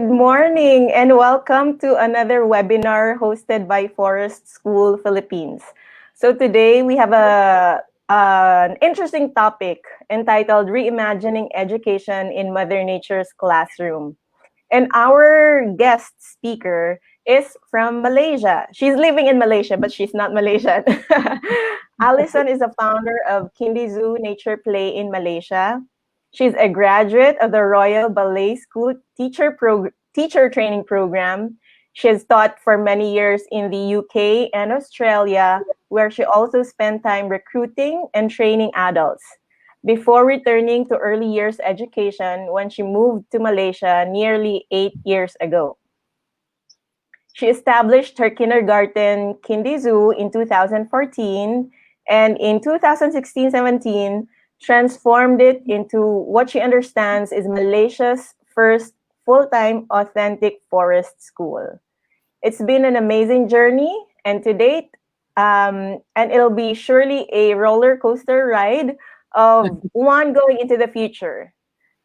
Good morning and welcome to another webinar hosted by Forest School Philippines. So today we have an interesting topic entitled Reimagining Education in Mother Nature's Classroom. And our guest speaker is from Malaysia. She's living in Malaysia, but she's not Malaysian. Alison is the founder of Kindizoo Nature Play in Malaysia. She's a graduate of the Royal Ballet School teacher training program. She has taught for many years in the UK and Australia, where she also spent time recruiting and training adults before returning to early years education when she moved to Malaysia nearly 8 years ago. She established her kindergarten Kindizoo in 2014, and in 2016-17, transformed it into what she understands is Malaysia's first full-time authentic forest school. It's been an amazing journey, and to date, and it'll be surely a roller coaster ride of one going into the future.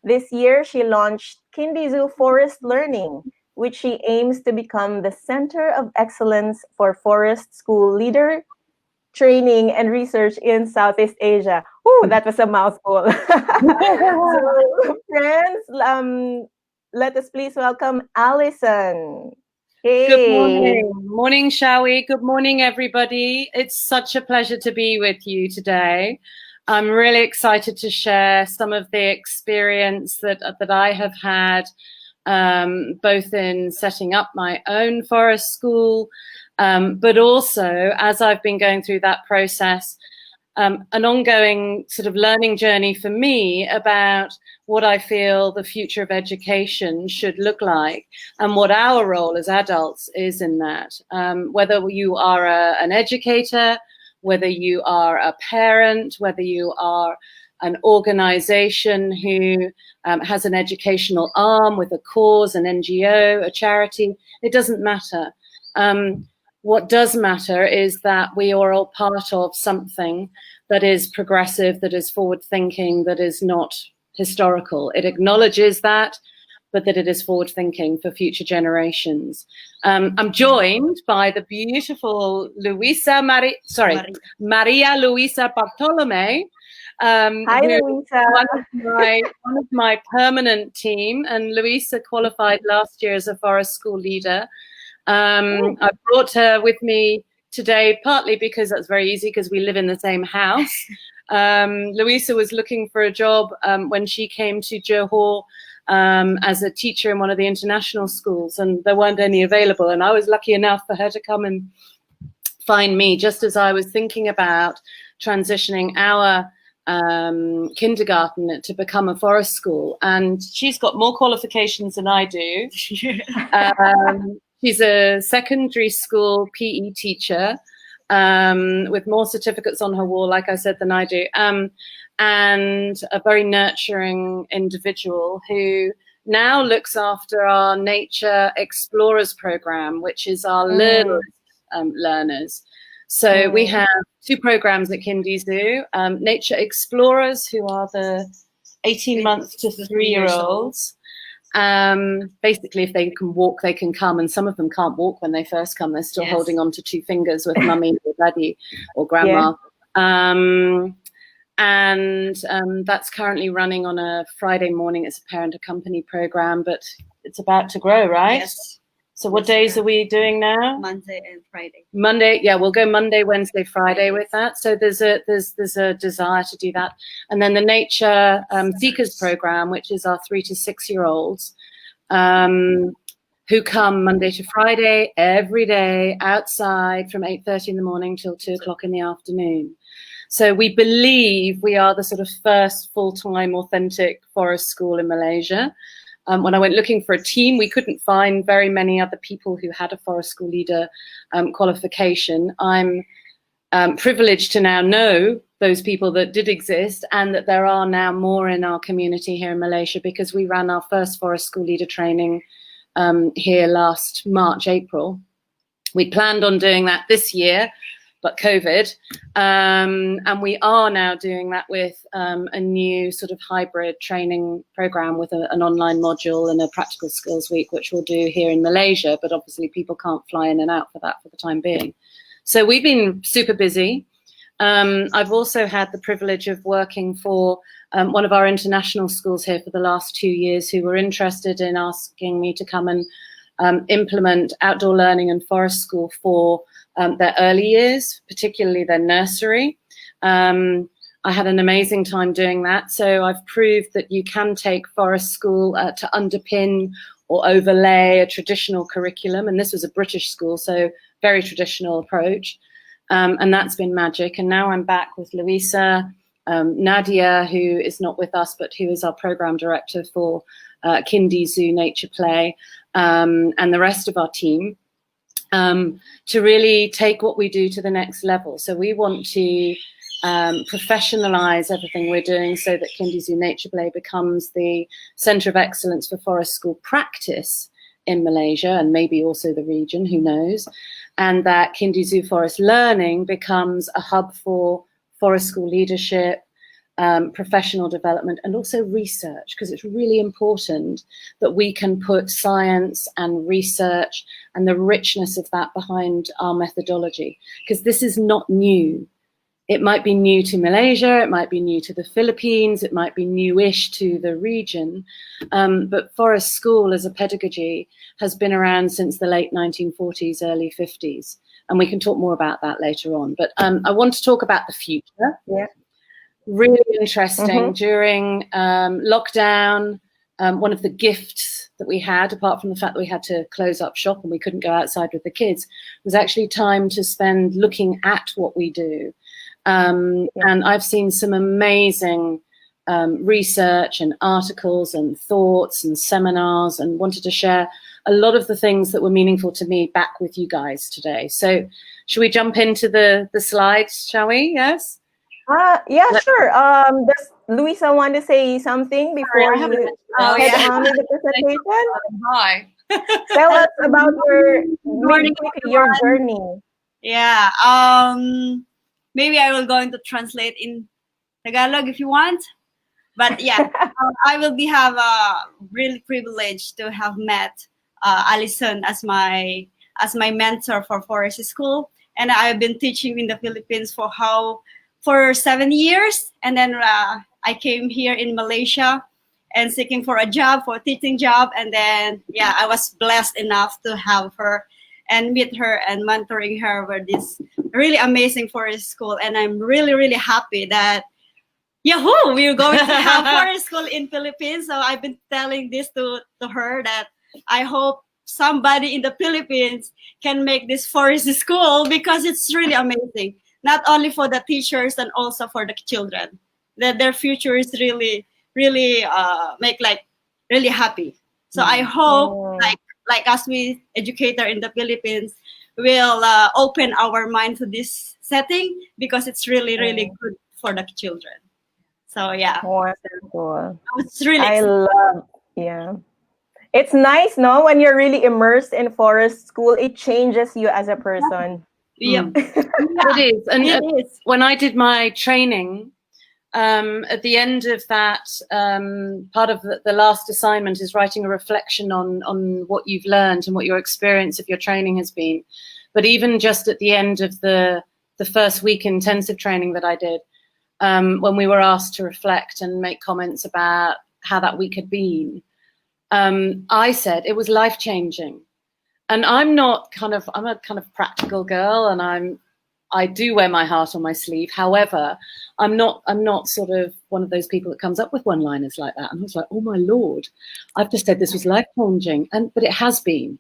This year, she launched Kindizoo Forest Learning, which she aims to become the center of excellence for forest school leader training and research in Southeast Asia. Ooh, that was a mouthful. So, friends, let us please welcome Alison. Hey. Good morning. Morning, Shawi. Good morning, everybody. It's such a pleasure to be with you today. I'm really excited to share some of the experience that I have had, both in setting up my own forest school, but also as I've been going through that process, an ongoing sort of learning journey for me about what I feel the future of education should look like and what our role as adults is in that. Whether you are an educator, whether you are a parent, whether you are an organization who has an educational arm with a cause, an NGO, a charity, it doesn't matter. What does matter is that we are all part of something that is progressive, that is forward-thinking, that is not historical. It acknowledges that, but that it is forward-thinking for future generations. I'm joined by the beautiful Maria Luisa Bartolome. Hi, Luisa. One of my permanent team, and Luisa qualified last year as a forest school leader. I brought her with me today, partly because that's very easy because we live in the same house. Luisa was looking for a job when she came to Johor as a teacher in one of the international schools, and there weren't any available. And I was lucky enough for her to come and find me just as I was thinking about transitioning our kindergarten to become a forest school. And she's got more qualifications than I do. She's a secondary school PE teacher with more certificates on her wall, like I said, than I do, and a very nurturing individual who now looks after our Nature Explorers program, which is our little learners. So we have two programs at Kindizoo, Nature Explorers, who are the 18-month to 3-year-olds. Basically, if they can walk, they can come, and some of them can't walk when they first come. They're still holding on to 2 fingers with mummy or daddy or grandma. That's currently running on a Friday morning. It's a parent accompany program, but it's about to grow, right? Yes. So what days are we doing now? Monday and Friday. Monday, yeah, we'll go Monday, Wednesday, Friday with that. So there's a desire to do that. And then the Nature Seekers program, which is our 3 to 6-year-olds, who come Monday to Friday every day outside from 8:30 in the morning till 2 o'clock in the afternoon. So we believe we are the sort of first full-time authentic forest school in Malaysia. When I went looking for a team, we couldn't find very many other people who had a forest school leader qualification. I'm privileged to now know those people that did exist, and that there are now more in our community here in Malaysia, because we ran our first forest school leader training here last March, April. We planned on doing that this year, but COVID. And we are now doing that with a new sort of hybrid training program with an online module and a practical skills week, which we'll do here in Malaysia. But obviously people can't fly in and out for that for the time being. So we've been super busy. I've also had the privilege of working for one of our international schools here for the last 2 years, who were interested in asking me to come and implement outdoor learning and forest school for their early years, particularly their nursery. I had an amazing time doing that. So I've proved that you can take forest school to underpin or overlay a traditional curriculum. And this was a British school, so very traditional approach. And that's been magic. And now I'm back with Louisa, Nadia, who is not with us, but who is our program director for Kindizoo Nature Play, and the rest of our team, to really take what we do to the next level. So we want to professionalize everything we're doing so that Kindizoo Nature Play becomes the center of excellence for forest school practice in Malaysia, and maybe also the region, who knows, and that Kindizoo Forest Learning becomes a hub for forest school leadership, professional development, and also research, because it's really important that we can put science and research and the richness of that behind our methodology, because this is not new. It might be new to Malaysia, it might be new to the Philippines, it might be newish to the region, but forest school as a pedagogy has been around since the late 1940s, early 50s, and we can talk more about that later on. But I want to talk about the future. Yeah. Really interesting. During lockdown, one of the gifts that we had, apart from the fact that we had to close up shop and we couldn't go outside with the kids, was actually time to spend looking at what we do. And I've seen some amazing research and articles and thoughts and seminars, and wanted to share a lot of the things that were meaningful to me back with you guys today. So should we jump into the slides, shall we? Yes? Yeah, sure. Does Louisa want to say something before you head on with the presentation? Hi. Tell us about your journey. Yeah. Maybe I will going to translate in Tagalog if you want. But yeah, I will have a really privileged to have met Alison as my mentor for forest school, and I've been teaching in the Philippines for 7 years, and then I came here in Malaysia and seeking for a job, for a teaching job, and then I was blessed enough to have her and meet her and mentoring her with this really amazing forest school. And I'm really, really happy that yahoo, we're going to have forest school in Philippines. So I've been telling this to her, that I hope somebody in the Philippines can make this forest school, because it's really amazing. Not only for the teachers and also for the children, that their future is really, really really happy. So I hope like us, we educator in the Philippines, will open our mind to this setting, because it's really, really good for the children. So yeah, wonderful. It's really it's nice, no, when you're really immersed in forest school, it changes you as a person. It is. And it is. When I did my training, at the end of that, part of the last assignment is writing a reflection on what you've learned and what your experience of your training has been. But even just at the end of the first week intensive training that I did, when we were asked to reflect and make comments about how that week had been, I said it was life-changing. And I'm a kind of practical girl, and I do wear my heart on my sleeve. However, I'm not sort of one of those people that comes up with one-liners like that. And I was like, oh my Lord, I've just said this was life-changing, but it has been.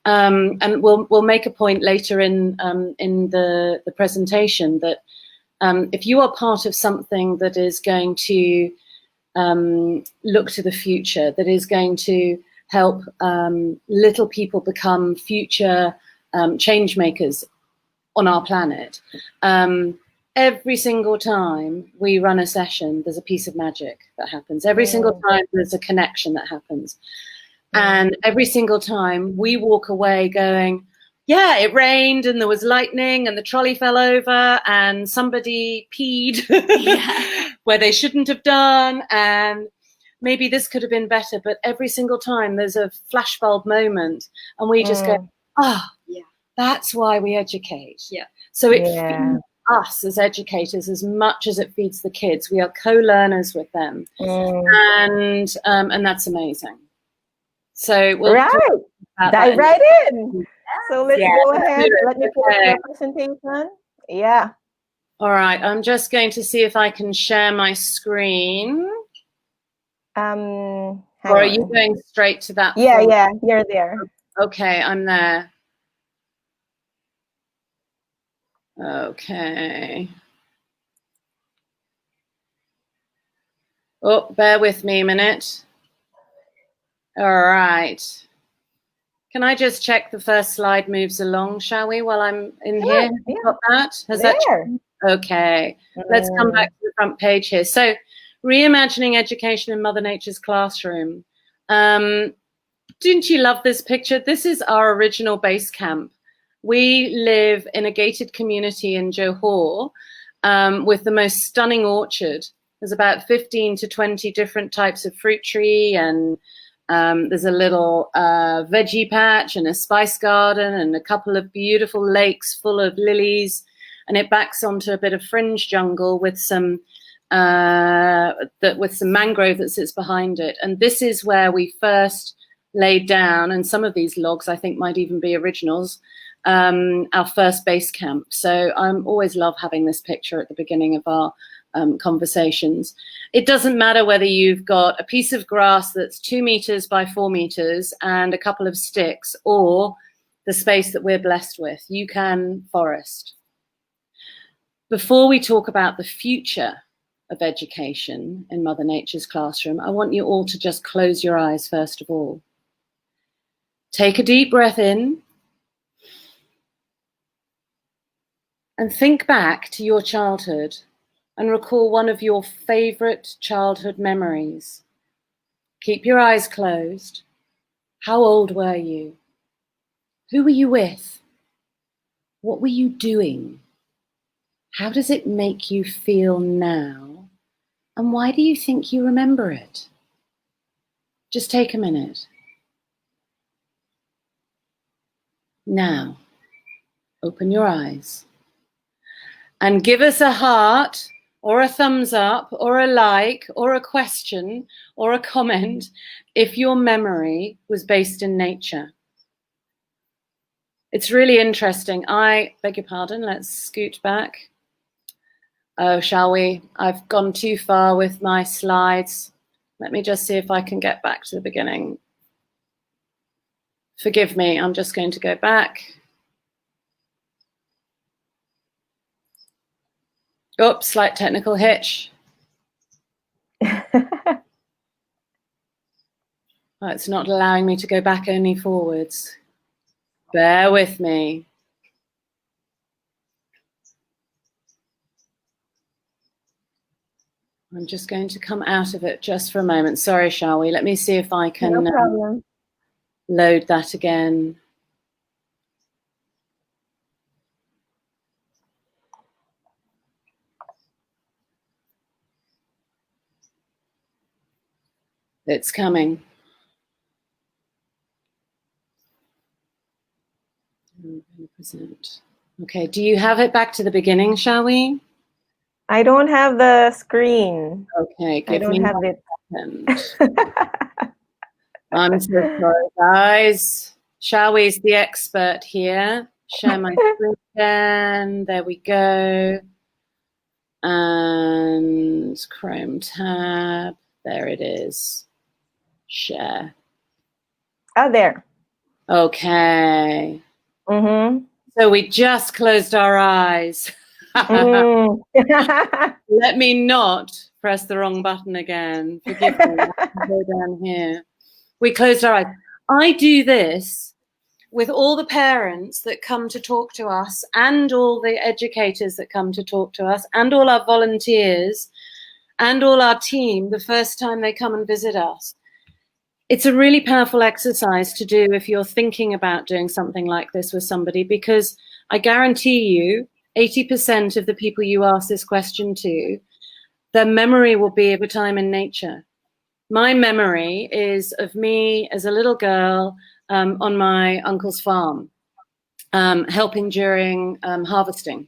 And we'll make a point later in the presentation that if you are part of something that is going to look to the future, that is going to help little people become future change makers on our planet. Every single time we run a session, there's a piece of magic that happens. Every single time there's a connection that happens. And every single time we walk away going, yeah, it rained and there was lightning and the trolley fell over and somebody peed where they shouldn't have done, and maybe this could have been better, but every single time there's a flashbulb moment and we just go, that's why we educate. So it feeds us as educators as much as it feeds the kids. We are co-learners with them, and that's amazing. So we'll dive right in. So let's go ahead. Let me put the presentation. Yeah. All right. I'm just going to see if I can share my screen. Or are you going straight to that? Yeah, you're there. Okay, I'm there. Okay. Oh, bear with me a minute. All right. Can I just check the first slide moves along, shall we, while I'm in here? Got that? Has that? Okay. Let's come back to the front page here. So, reimagining education in Mother Nature's classroom. Didn't you love this picture? This is our original base camp. We live in a gated community in Johor with the most stunning orchard. There's about 15 to 20 different types of fruit tree, and there's a little veggie patch and a spice garden and a couple of beautiful lakes full of lilies, and it backs onto a bit of fringe jungle with some mangrove that sits behind it. And this is where we first laid down, and some of these logs I think might even be originals, our first base camp. So I'm always love having this picture at the beginning of our conversations. It doesn't matter whether you've got a piece of grass that's 2 meters by 4 meters and a couple of sticks, or the space that we're blessed with. You can forest. Before we talk about the future of education in Mother Nature's classroom, I want you all to just close your eyes first of all. Take a deep breath in and think back to your childhood and recall one of your favorite childhood memories. Keep your eyes closed. How old were you? Who were you with? What were you doing? How does it make you feel now? And why do you think you remember it? Just take a minute. Now, open your eyes and give us a heart or a thumbs up or a like or a question or a comment if your memory was based in nature. It's really interesting. I beg your pardon, let's scoot back. Oh, shall we? I've gone too far with my slides. Let me just see if I can get back to the beginning. Forgive me, I'm just going to go back. Oops, slight technical hitch. Oh, it's not allowing me to go back, only forwards. Bear with me. I'm just going to come out of it just for a moment. Sorry, shall we? Let me see if I can load that again. It's coming. Okay, do you have it back to the beginning, shall we? I don't have the screen. Okay, I don't have it. I'm so sorry, guys. Shall we is the expert here. Share my screen again. There we go. And Chrome tab. There it is. Share. Oh, there. Okay. Mm-hmm. So we just closed our eyes. Let me not press the wrong button again. Forgive me. Go down here. We closed our eyes. I do this with all the parents that come to talk to us and all the educators that come to talk to us and all our volunteers and all our team the first time they come and visit us. It's a really powerful exercise to do if you're thinking about doing something like this with somebody, because I guarantee you 80% of the people you ask this question to, their memory will be of a time in nature. My memory is of me as a little girl on my uncle's farm, helping during harvesting.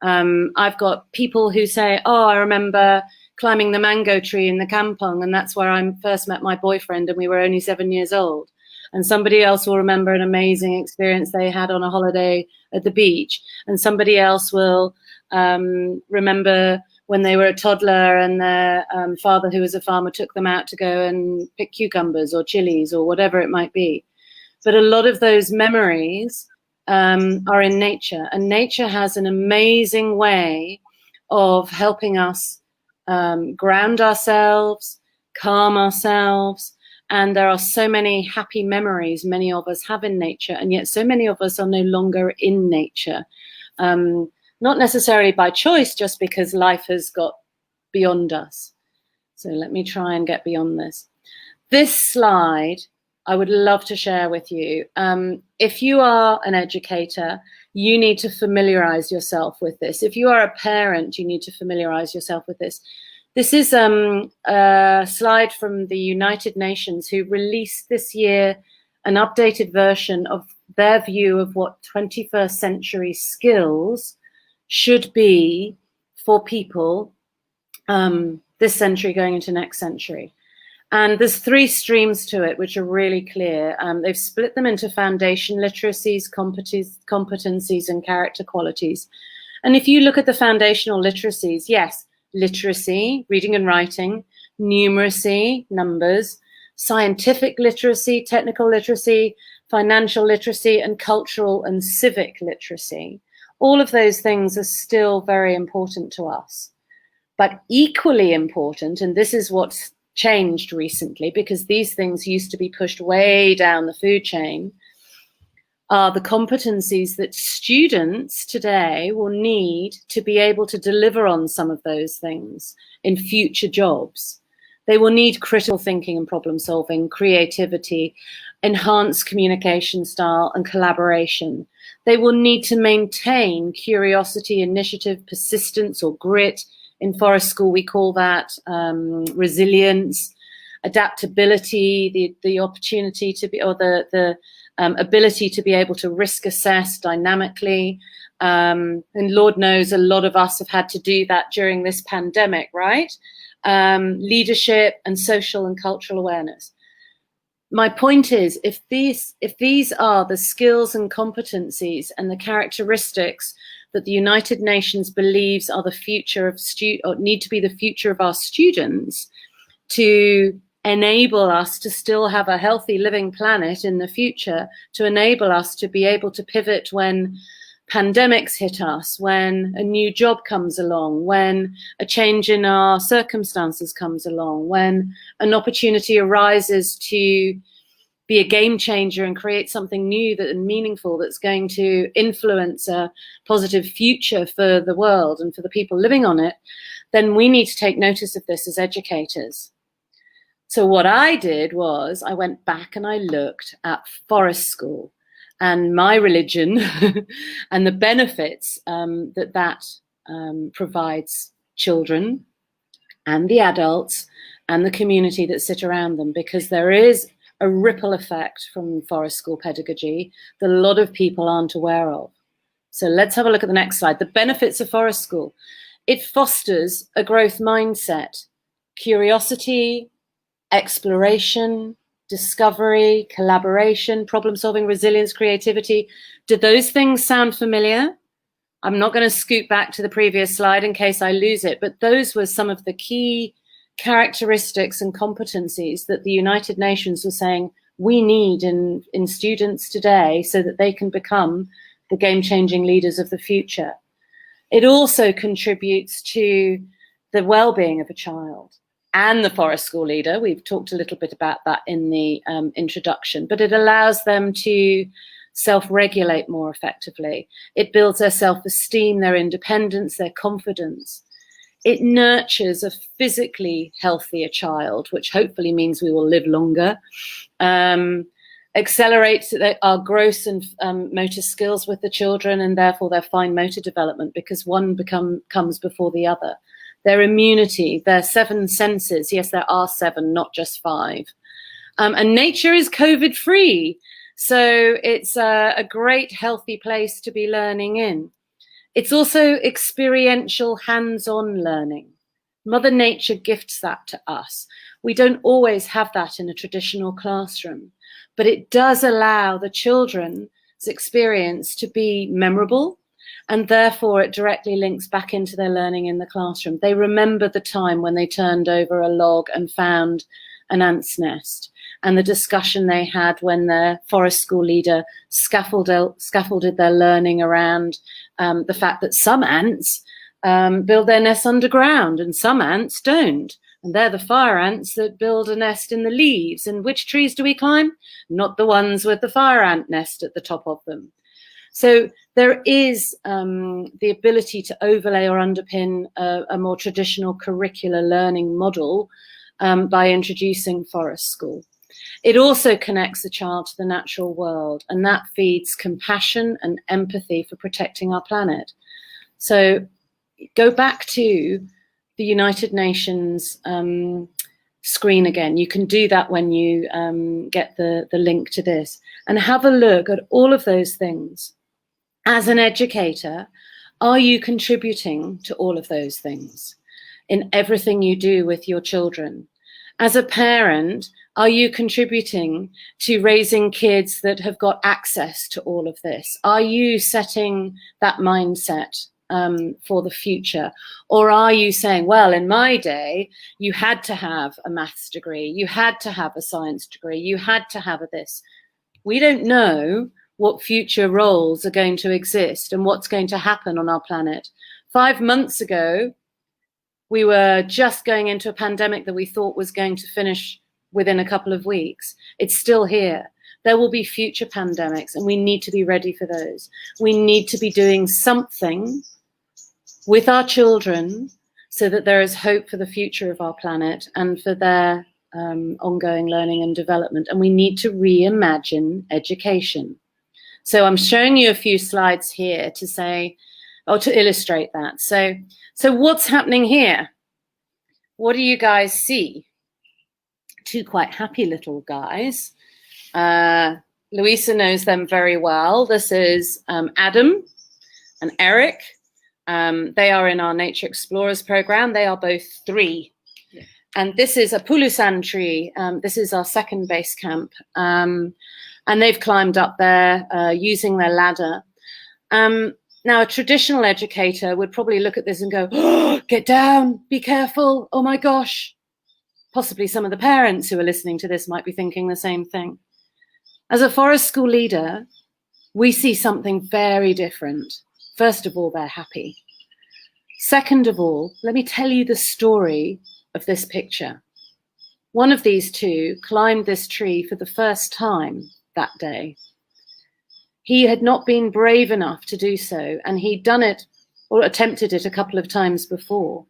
I've got people who say, oh, I remember climbing the mango tree in the kampong, and that's where I first met my boyfriend, and we were only 7 years old. And somebody else will remember an amazing experience they had on a holiday at the beach. And somebody else will remember when they were a toddler and their father, who was a farmer, took them out to go and pick cucumbers or chilies or whatever it might be. But a lot of those memories are in nature, and nature has an amazing way of helping us ground ourselves, calm ourselves. And there are so many happy memories many of us have in nature, and yet so many of us are no longer in nature. Not necessarily by choice, just because life has got beyond us. So let me try and get beyond this. This slide I would love to share with you. If you are an educator, you need to familiarize yourself with this. If you are a parent, you need to familiarize yourself with this. This is a slide from the United Nations, who released this year an updated version of their view of what 21st century skills should be for people this century going into next century. And there's 3 streams to it, which are really clear. They've split them into foundation literacies, competencies, and character qualities. And if you look at the foundational literacies, yes, literacy, reading and writing, numeracy, numbers, scientific literacy, technical literacy, financial literacy, and cultural and civic literacy. All of those things are still very important to us. But equally important, and this is what's changed recently, because these things used to be pushed way down the food chain, are the competencies that students today will need to be able to deliver on some of those things in future jobs. They will need critical thinking and problem solving, creativity, enhanced communication style, and collaboration. They will need to maintain curiosity, initiative, persistence, or grit. In Forest School, we call that resilience, adaptability, the opportunity to be, or the ability to be able to risk assess dynamically. And Lord knows a lot of us have had to do that during this pandemic, right? Leadership and social and cultural awareness. My point is, if these are the skills and competencies and the characteristics that the United Nations believes are the future of or need to be the future of our students, to enable us to still have a healthy living planet in the future, to enable us to be able to pivot when pandemics hit us, when a new job comes along, when a change in our circumstances comes along, when an opportunity arises to be a game changer and create something new and meaningful that's going to influence a positive future for the world and for the people living on it, then we need to take notice of this as educators. So what I did was I went back and I looked at Forest School and my religion and the benefits that provides children and the adults and the community that sit around them, because there is a ripple effect from Forest School pedagogy that a lot of people aren't aware of. So let's have a look at the next slide. The benefits of Forest School. It fosters a growth mindset, curiosity, exploration, discovery, collaboration, problem solving, resilience, creativity. Do those things sound familiar? I'm not going to scoot back to the previous slide in case I lose it, but those were some of the key characteristics and competencies that the United Nations was saying we need in students today so that they can become the game-changing leaders of the future. It also contributes to the well-being of a child and the Forest School leader. We've talked a little bit about that in the introduction, but it allows them to self-regulate more effectively. It builds their self-esteem, their independence, their confidence. It nurtures a physically healthier child, which hopefully means we will live longer. Accelerates our gross and motor skills with the children, and therefore their fine motor development, because one comes before the other. Their immunity, their 7 senses. Yes, there are 7, not just 5. And nature is COVID-free. So it's a great, healthy place to be learning in. It's also experiential, hands-on learning. Mother Nature gifts that to us. We don't always have that in a traditional classroom, but it does allow the children's experience to be memorable, and therefore it directly links back into their learning in the classroom. They remember the time when they turned over a log and found an ant's nest, and the discussion they had when their forest school leader scaffolded their learning around the fact that some ants build their nests underground and some ants don't. And they're the fire ants that build a nest in the leaves. And which trees do we climb? Not the ones with the fire ant nest at the top of them. So there is the ability to overlay or underpin a more traditional curricular learning model by introducing forest school. It also connects the child to the natural world, and that feeds compassion and empathy for protecting our planet. So go back to the United Nations screen again. You can do that when you get the link to this, and have a look at all of those things. As an educator, are you contributing to all of those things in everything you do with your children? As a parent, are you contributing to raising kids that have got access to all of this? Are you setting that mindset for the future? Or are you saying, well, in my day, you had to have a maths degree, you had to have a science degree, you had to have a this. We don't know what future roles are going to exist and what's going to happen on our planet. 5 months ago, we were just going into a pandemic that we thought was going to finish within a couple of weeks. It's still here. There will be future pandemics, and we need to be ready for those. We need to be doing something with our children so that there is hope for the future of our planet and for their ongoing learning and development. And we need to reimagine education. So I'm showing you a few slides here to say, or to illustrate that. So what's happening here? What do you guys see? 2 quite happy little guys. Louisa knows them very well. This is Adam and Eric. They are in our Nature Explorers program. They are both 3. Yeah. And this is a pulusan tree. This is our second base camp. And they've climbed up there using their ladder. Now, a traditional educator would probably look at this and go, oh, get down, be careful, oh my gosh. Possibly some of the parents who are listening to this might be thinking the same thing. As a forest school leader, we see something very different. First of all, they're happy. Second of all, let me tell you the story of this picture. One of these 2 climbed this tree for the first time that day. He had not been brave enough to do so, and he'd done it or attempted it a couple of times before.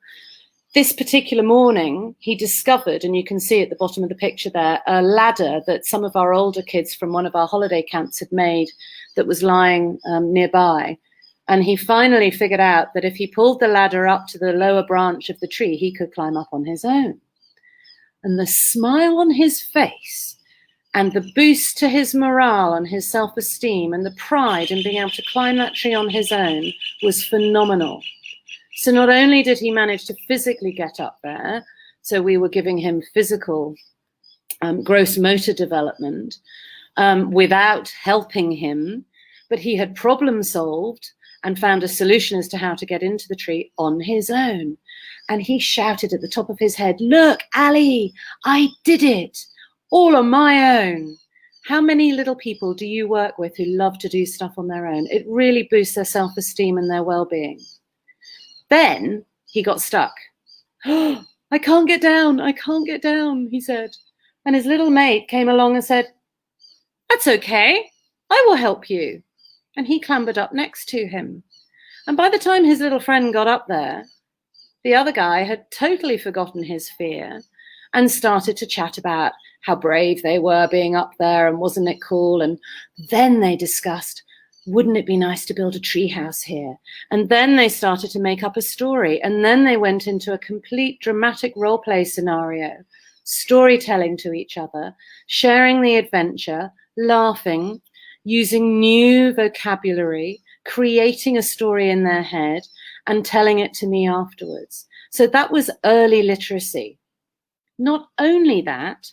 This particular morning, he discovered, and you can see at the bottom of the picture there, a ladder that some of our older kids from one of our holiday camps had made that was lying nearby. And he finally figured out that if he pulled the ladder up to the lower branch of the tree, he could climb up on his own. And the smile on his face and the boost to his morale and his self-esteem and the pride in being able to climb that tree on his own was phenomenal. So not only did he manage to physically get up there, so we were giving him physical gross motor development without helping him, but he had problem solved and found a solution as to how to get into the tree on his own. And he shouted at the top of his head, look, Ali, I did it. All on my own. How many little people do you work with who love to do stuff on their own? It really boosts their self-esteem and their well-being. Then he got stuck. Oh, I can't get down, he said. And his little mate came along and said, that's okay, I will help you. And he clambered up next to him. And by the time his little friend got up there, the other guy had totally forgotten his fear and started to chat about how brave they were being up there and wasn't it cool. And then they discussed, wouldn't it be nice to build a tree house here? And then they started to make up a story. And then they went into a complete dramatic role play scenario, storytelling to each other, sharing the adventure, laughing, using new vocabulary, creating a story in their head and telling it to me afterwards. So that was early literacy. Not only that,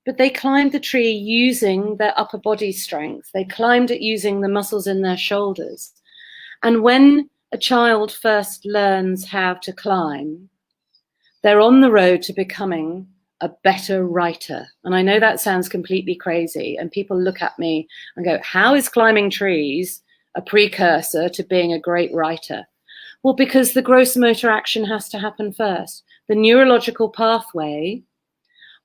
but they climbed the tree using their upper body strength. They climbed it using the muscles in their shoulders. And when a child first learns how to climb, they're on the road to becoming a better writer. And I know that sounds completely crazy. And people look at me and go, how is climbing trees a precursor to being a great writer? Well, because the gross motor action has to happen first. The neurological pathway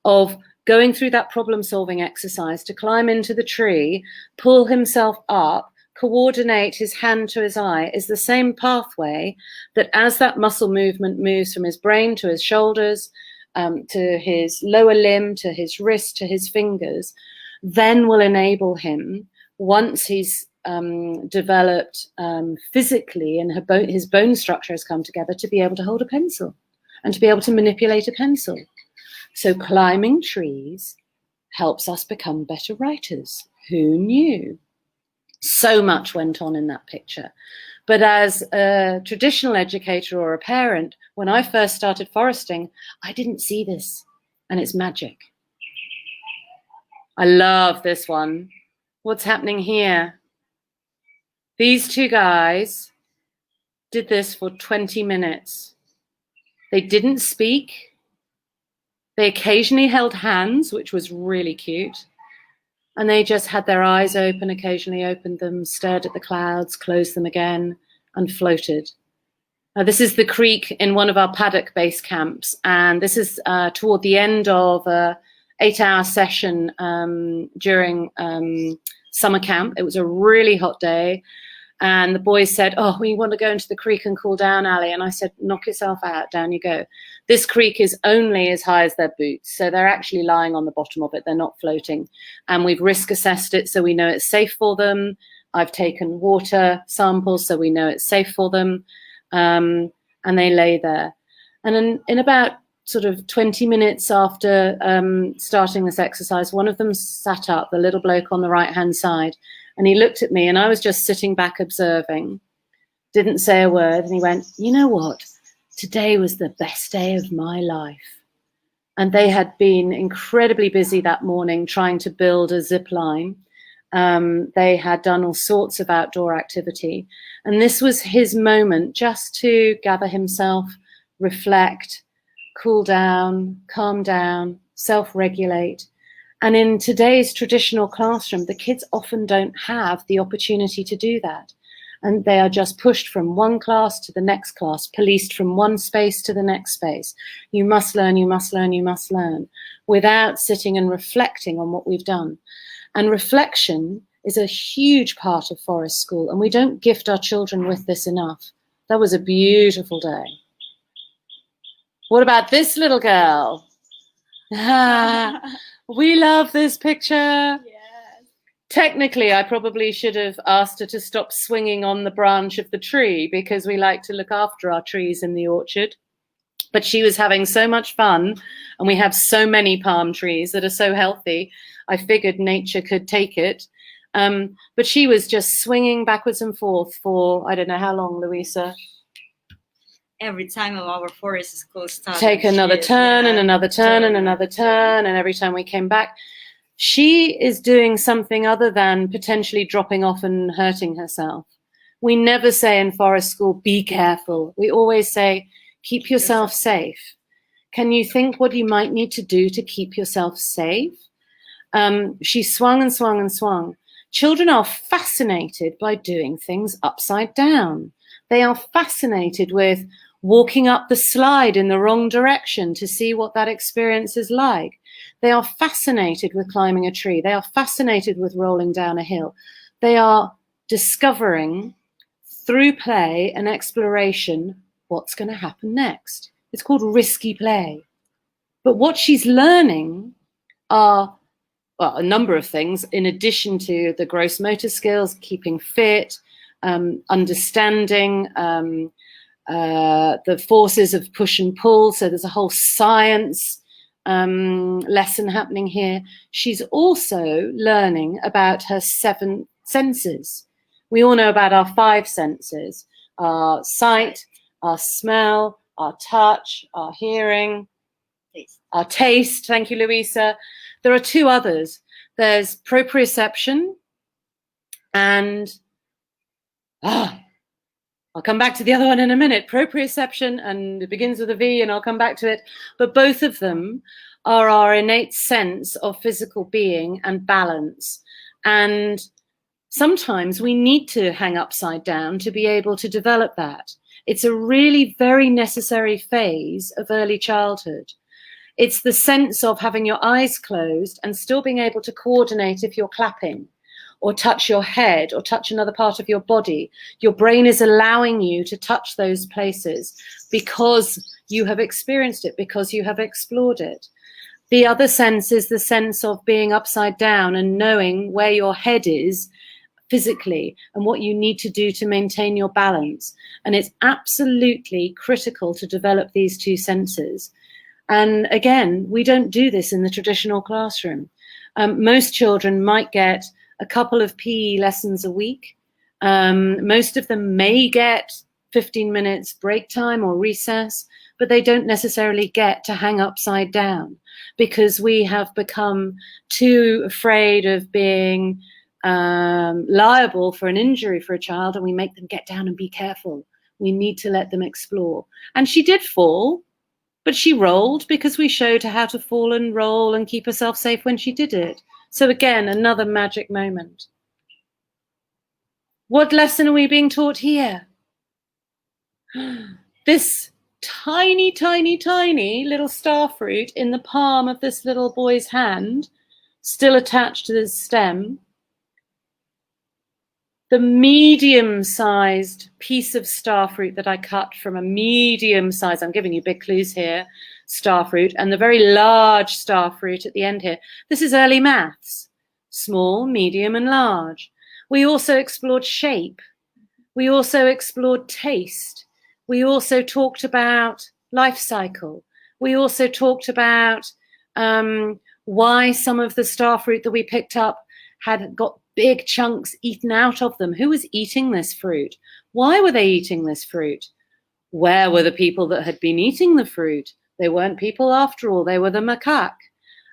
of going through that problem-solving exercise to climb into the tree, pull himself up, coordinate his hand to his eye is the same pathway that as that muscle movement moves from his brain to his shoulders, to his lower limb, to his wrist, to his fingers, then will enable him, once he's developed physically and his bone structure has come together, to be able to hold a pencil and to be able to manipulate a pencil. So climbing trees helps us become better writers. Who knew? So much went on in that picture. But as a traditional educator or a parent, when I first started foresting, I didn't see this, and it's magic. I love this one. What's happening here? These two guys did this for 20 minutes. They didn't speak. They occasionally held hands, which was really cute. And they just had their eyes open, occasionally opened them, stared at the clouds, closed them again, and floated. Now, this is the creek in one of our paddock base camps. And this is toward the end of an 8-hour session during summer camp. It was a really hot day. And the boys said, oh, we want to go into the creek and cool down, Ali. And I said, knock yourself out, down you go. This creek is only as high as their boots. So they're actually lying on the bottom of it. They're not floating. And we've risk assessed it so we know it's safe for them. I've taken water samples so we know it's safe for them. And they lay there. And in about sort of 20 minutes after starting this exercise, one of them sat up, the little bloke on the right-hand side, and he looked at me, and I was just sitting back observing, didn't say a word, and he went, you know what? Today was the best day of my life. And they had been incredibly busy that morning trying to build a zip line. They had done all sorts of outdoor activity. And this was his moment just to gather himself, reflect, cool down, calm down, self-regulate. And in today's traditional classroom, the kids often don't have the opportunity to do that. And they are just pushed from one class to the next class, policed from one space to the next space. You must learn, you must learn, you must learn, without sitting and reflecting on what we've done. And reflection is a huge part of forest school, and we don't gift our children with this enough. That was a beautiful day. What about this little girl? We love this picture. Yes. Technically, I probably should have asked her to stop swinging on the branch of the tree because we like to look after our trees in the orchard. But she was having so much fun, and we have so many palm trees that are so healthy. I figured nature could take it. But she was just swinging backwards and forth for, I don't know how long, Louisa. Every time of our forest school started. Take another turn and another turn and another turn. And every time we came back, she is doing something other than potentially dropping off and hurting herself. We never say in forest school, be careful. We always say, keep yourself safe. Can you think what you might need to do to keep yourself safe? She swung and swung and swung. Children are fascinated by doing things upside down. They are fascinated with walking up the slide in the wrong direction to see what that experience is like. They are fascinated with climbing a tree. They are fascinated with rolling down a hill. They are discovering through play and exploration what's going to happen next. It's called risky play. But what she's learning are, well, a number of things in addition to the gross motor skills, keeping fit, understanding the forces of push and pull. So there's a whole science lesson happening here. She's also learning about her 7 senses. We all know about our 5 senses: our sight, our smell, our touch, our hearing, our taste. Thank you, Louisa. There are 2 others. There's proprioception and I'll come back to the other one in a minute. Proprioception, and it begins with a V, and I'll come back to it. But both of them are our innate sense of physical being and balance. And sometimes we need to hang upside down to be able to develop that. It's a really very necessary phase of early childhood. It's the sense of having your eyes closed and still being able to coordinate if you're clapping, or touch your head, or touch another part of your body. Your brain is allowing you to touch those places because you have experienced it, because you have explored it. The other sense is the sense of being upside down and knowing where your head is physically and what you need to do to maintain your balance. And it's absolutely critical to develop these 2 senses. And again, we don't do this in the traditional classroom. Most children might get a couple of PE lessons a week. Most of them may get 15 minutes break time or recess, but they don't necessarily get to hang upside down because we have become too afraid of being liable for an injury for a child, and we make them get down and be careful. We need to let them explore. And she did fall, but she rolled because we showed her how to fall and roll and keep herself safe when she did it. So again, another magic moment. What lesson are we being taught here? This tiny, tiny, tiny little star fruit in the palm of this little boy's hand, still attached to the stem. The medium-sized piece of star fruit that I cut from a medium-sized, I'm giving you big clues here, star fruit, and the very large star fruit at the end here. This is early maths, small, medium, and large. We also explored shape. We also explored taste. We also talked about life cycle. We also talked about why some of the star fruit that we picked up had got big chunks eaten out of them. Who was eating this fruit? Why were they eating this fruit? Where were the people that had been eating the fruit? They weren't people after all, they were the macaque.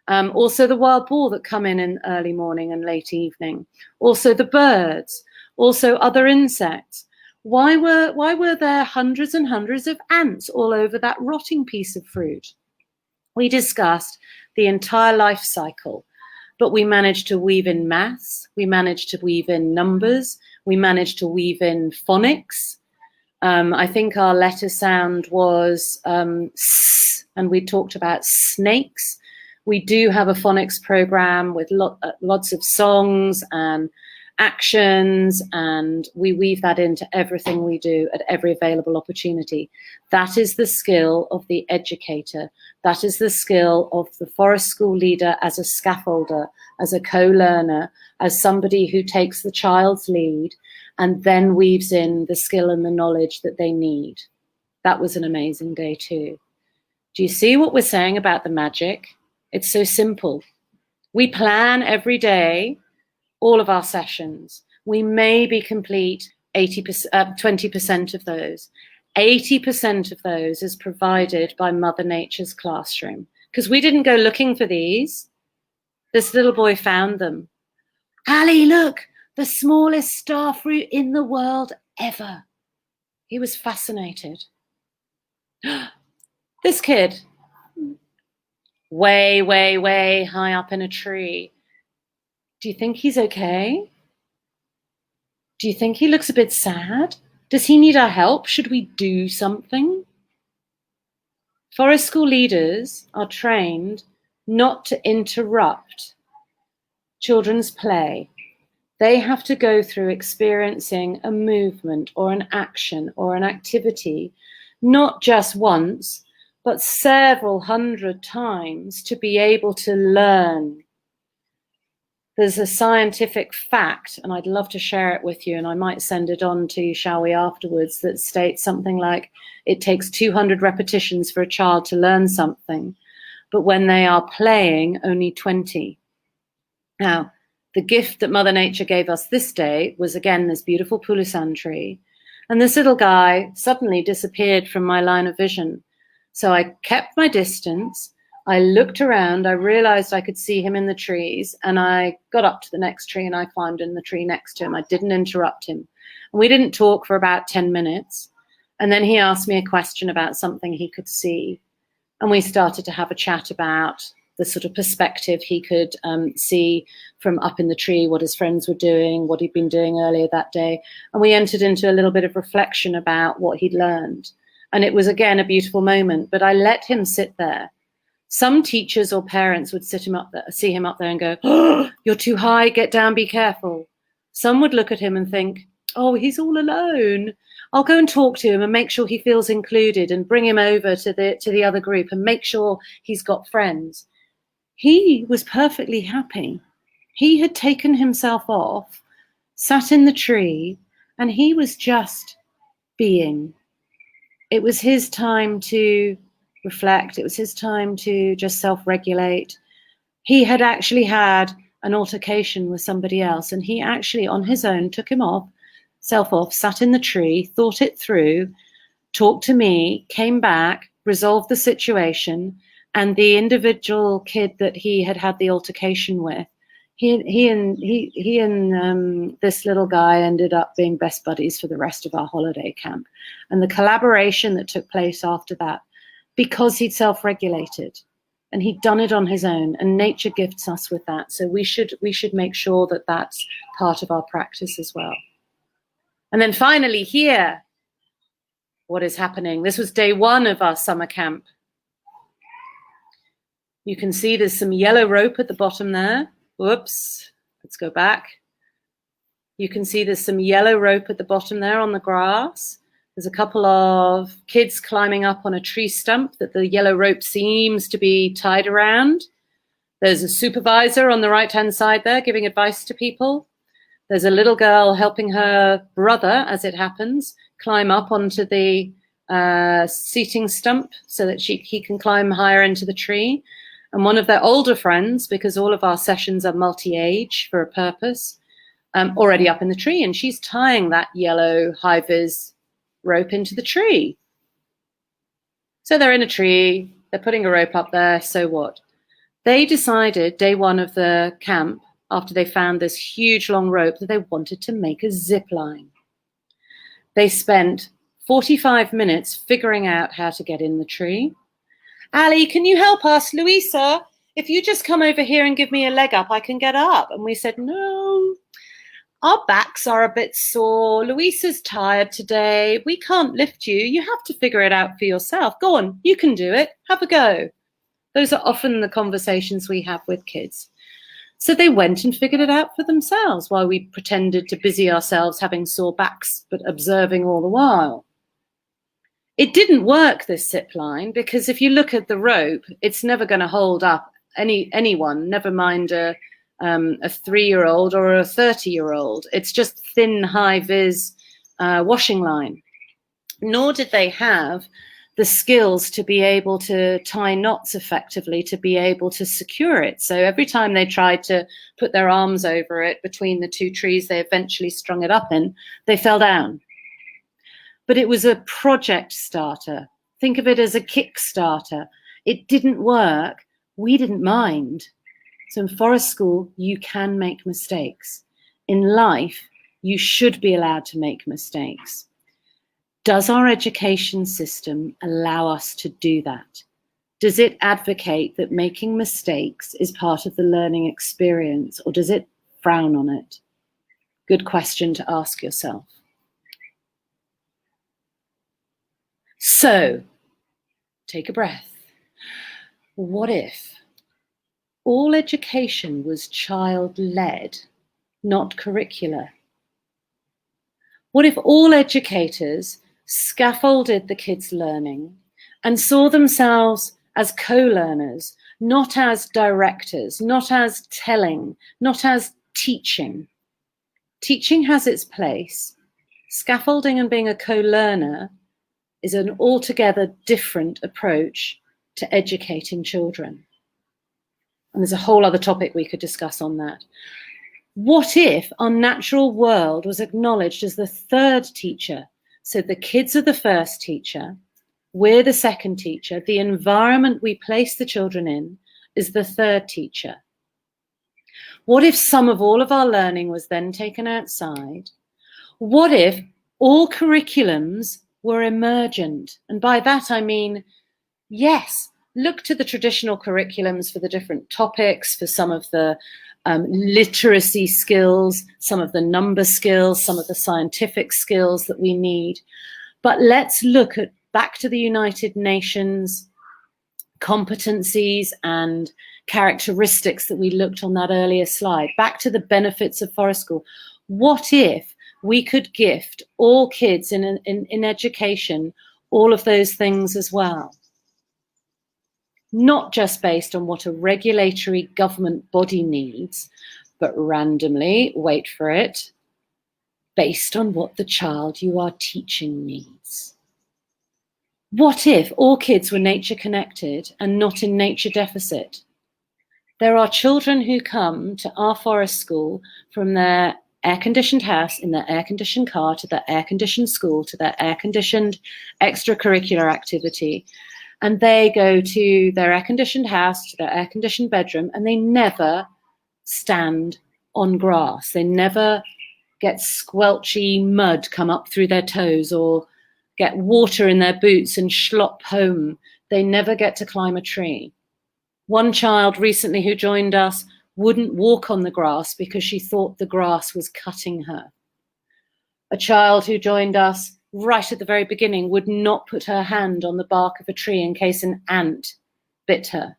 Also the wild boar that come in early morning and late evening. Also the birds, also other insects. Why were there hundreds and hundreds of ants all over that rotting piece of fruit? We discussed the entire life cycle, but we managed to weave in maths, we managed to weave in numbers, we managed to weave in phonics. I think our letter sound was S, and we talked about snakes. We do have a phonics program with lots of songs and actions, and we weave that into everything we do at every available opportunity. That is the skill of the educator. That is the skill of the forest school leader as a scaffolder, as a co-learner, as somebody who takes the child's lead and then weaves in the skill and the knowledge that they need. That was an amazing day too. Do you see what we're saying about the magic? It's so simple. We plan every day all of our sessions. We maybe complete 20% of those. 80% of those is provided by Mother Nature's classroom, because we didn't go looking for these. This little boy found them. Ali, look, the smallest star fruit in the world ever. He was fascinated. This kid, way, way, way high up in a tree. Do you think he's okay? Do you think he looks a bit sad? Does he need our help? Should we do something? Forest school leaders are trained not to interrupt children's play. They have to go through experiencing a movement or an action or an activity, not just once, but several hundred times to be able to learn. There's a scientific fact, and I'd love to share it with you, and I might send it on to you, shall we, afterwards, that states something like it takes 200 repetitions for a child to learn something, but when they are playing, only 20. Now, the gift that Mother Nature gave us this day was, again, this beautiful pulusan tree, and this little guy suddenly disappeared from my line of vision. So I kept my distance. I looked around, I realized I could see him in the trees, and I got up to the next tree and I climbed in the tree next to him. I didn't interrupt him. And we didn't talk for about 10 minutes. And then he asked me a question about something he could see. And we started to have a chat about the sort of perspective he could see from up in the tree, what his friends were doing, what he'd been doing earlier that day. And we entered into a little bit of reflection about what he'd learned. And it was, again, a beautiful moment, but I let him sit there. Some teachers or parents would see him up there and go, "Oh, you're too high, get down, be careful." Some would look at him and think, "Oh, he's all alone. I'll go and talk to him and make sure he feels included and bring him over to the other group and make sure he's got friends." He was perfectly happy. He had taken himself off, sat in the tree, and he was just being. It was his time to reflect. It was his time to just self-regulate. He had actually had an altercation with somebody else, and he actually on his own took himself off, sat in the tree, thought it through, talked to me, came back, resolved the situation, and the individual kid that he had had the altercation with, he and this little guy ended up being best buddies for the rest of our holiday camp. And the collaboration that took place after that, because he'd self-regulated and he'd done it on his own, and nature gifts us with that. So we should make sure that that's part of our practice as well. And then finally here, what is happening? This was day 1 of our summer camp. You can see there's some yellow rope at the bottom there. Whoops, let's go back. You can see there's some yellow rope at the bottom there on the grass. There's a couple of kids climbing up on a tree stump that the yellow rope seems to be tied around. There's a supervisor on the right-hand side there giving advice to people. There's a little girl helping her brother, as it happens, climb up onto the seating stump so that he can climb higher into the tree. And one of their older friends, because all of our sessions are multi-age for a purpose, already up in the tree, and she's tying that yellow high-vis rope into the tree. So they're in a tree, they're putting a rope up there, so what? They decided day 1 of the camp, after they found this huge long rope, that they wanted to make a zip line. They spent 45 minutes figuring out how to get in the tree. "Ali, can you help us? Louisa, if you just come over here and give me a leg up, I can get up." And we said, "No, our backs are a bit sore. Louisa's tired today. We can't lift you. You have to figure it out for yourself. Go on, you can do it. Have a go." Those are often the conversations we have with kids. So they went and figured it out for themselves while we pretended to busy ourselves having sore backs, but observing all the while. It didn't work, this zip line, because if you look at the rope, it's never going to hold up anyone, never mind a 3-year-old or a 30-year-old. It's just thin, high-vis washing line. Nor did they have the skills to be able to tie knots effectively, to be able to secure it. So every time they tried to put their arms over it between the 2 trees they eventually strung it up in, they fell down. But it was a project starter. Think of it as a Kickstarter. It didn't work. We didn't mind. So in forest school, you can make mistakes. In life, you should be allowed to make mistakes. Does our education system allow us to do that? Does it advocate that making mistakes is part of the learning experience, or does it frown on it? Good question to ask yourself. So, take a breath. What if all education was child-led, not curricular? What if all educators scaffolded the kids' learning and saw themselves as co-learners, not as directors, not as telling, not as teaching. Teaching has its place. Scaffolding and being a co-learner is an altogether different approach to educating children. And there's a whole other topic we could discuss on that. What if our natural world was acknowledged as the third teacher? So the kids are the first teacher, we're the second teacher, the environment we place the children in is the third teacher. What if some of all of our learning was then taken outside? What if all curriculums were emergent? And by that I mean, yes, look to the traditional curriculums for the different topics, for some of the literacy skills, some of the number skills, some of the scientific skills that we need. But let's look at back to the United Nations competencies and characteristics that we looked on that earlier slide, back to the benefits of forest school. What if we could gift all kids in education all of those things as well? Not just based on what a regulatory government body needs, but randomly, wait for it, based on what the child you are teaching needs. What if all kids were nature connected and not in nature deficit? There are children who come to our forest school from their air-conditioned house, in their air-conditioned car, to their air-conditioned school, to their air-conditioned extracurricular activity. And they go to their air-conditioned house, to their air-conditioned bedroom, and they never stand on grass. They never get squelchy mud come up through their toes or get water in their boots and schlop home. They never get to climb a tree. One child recently who joined us wouldn't walk on the grass because she thought the grass was cutting her. A child who joined us right at the very beginning would not put her hand on the bark of a tree in case an ant bit her.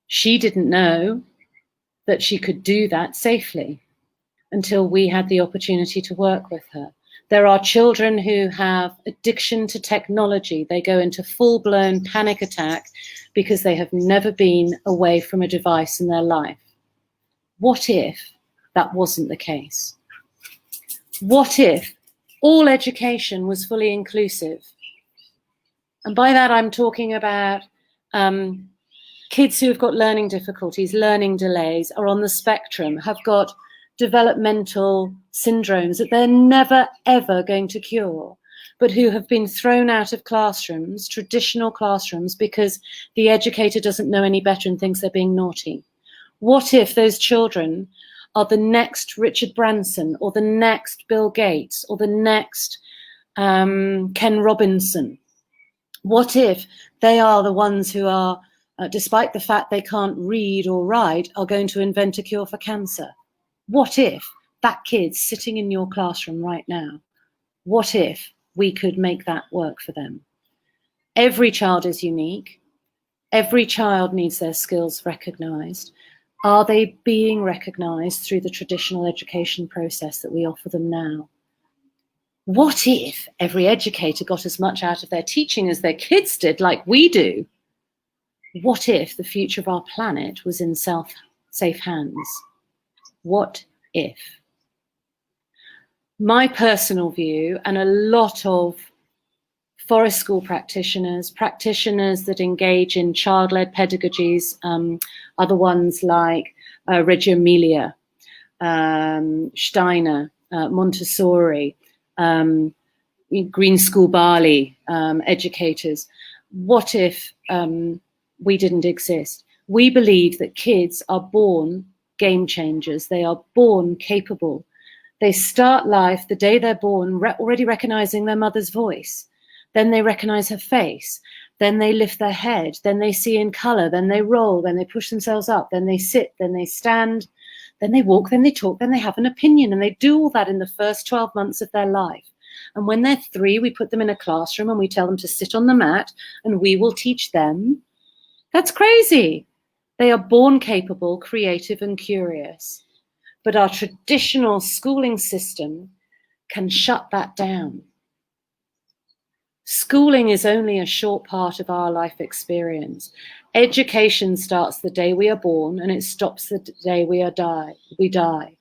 She didn't know that she could do that safely until we had the opportunity to work with her. There are children who have addiction to technology. They go into full-blown panic attack because they have never been away from a device in their life. What if that wasn't the case? What if all education was fully inclusive? And by that I'm talking about kids who have got learning difficulties, learning delays, are on the spectrum, have got developmental syndromes that they're never, ever going to cure, but who have been thrown out of classrooms, traditional classrooms, because the educator doesn't know any better and thinks they're being naughty. What if those children are the next Richard Branson or the next Bill Gates or the next Ken Robinson? What if they are the ones who are, despite the fact they can't read or write, are going to invent a cure for cancer? What if that kid's sitting in your classroom right now? What if we could make that work for them? Every child is unique. Every child needs their skills recognized. Are they being recognized through the traditional education process that we offer them now? What if every educator got as much out of their teaching as their kids did, like we do? What if the future of our planet was in safe hands? What if? My personal view, and a lot of forest school practitioners that engage in child-led pedagogies, are the ones like Reggio Emilia, Steiner, Montessori, Green School Bali educators. What if we didn't exist? We believe that kids are born game changers. They are born capable. They start life the day they're born already recognizing their mother's voice. Then they recognize her face. Then they lift their head. Then they see in color. Then they roll. Then they push themselves up. Then they sit. Then they stand. Then they walk. Then they talk. Then they have an opinion. And they do all that in the first 12 months of their life. And when they're 3, we put them in a classroom and we tell them to sit on the mat and we will teach them. That's crazy. They are born capable, creative, and curious. But our traditional schooling system can shut that down. Schooling is only a short part of our life experience. Education starts the day we are born and it stops the day we die.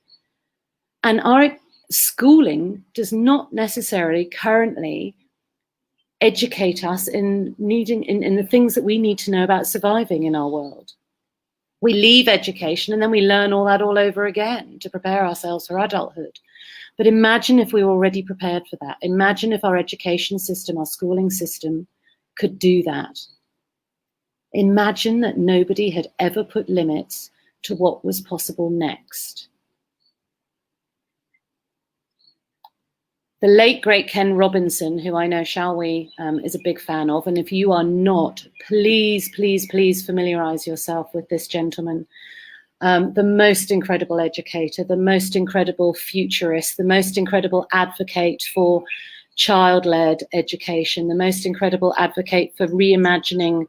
And our schooling does not necessarily currently educate us in the things that we need to know about surviving in our world. We leave education and then we learn all that all over again to prepare ourselves for adulthood. But imagine if we were already prepared for that. Imagine if our education system, our schooling system could do that. Imagine that nobody had ever put limits to what was possible next. The late, great Ken Robinson, who I know Shall We is a big fan of, and if you are not, please, please, please familiarize yourself with this gentleman. The most incredible educator, the most incredible futurist, the most incredible advocate for child-led education, the most incredible advocate for reimagining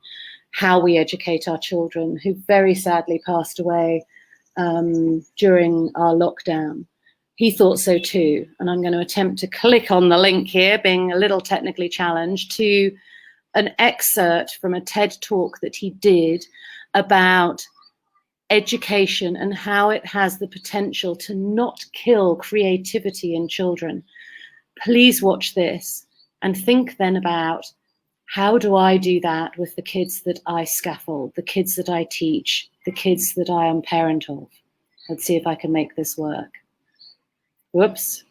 how we educate our children, who very sadly passed away during our lockdown. He thought so too, and I'm going to attempt to click on the link here, being a little technically challenged, to an excerpt from a TED talk that he did about education and how it has the potential to not kill creativity in children. Please watch this and think then about, how do I do that with the kids that I scaffold, the kids that I teach, the kids that I am parent of? Let's see if I can make this work. Whoops.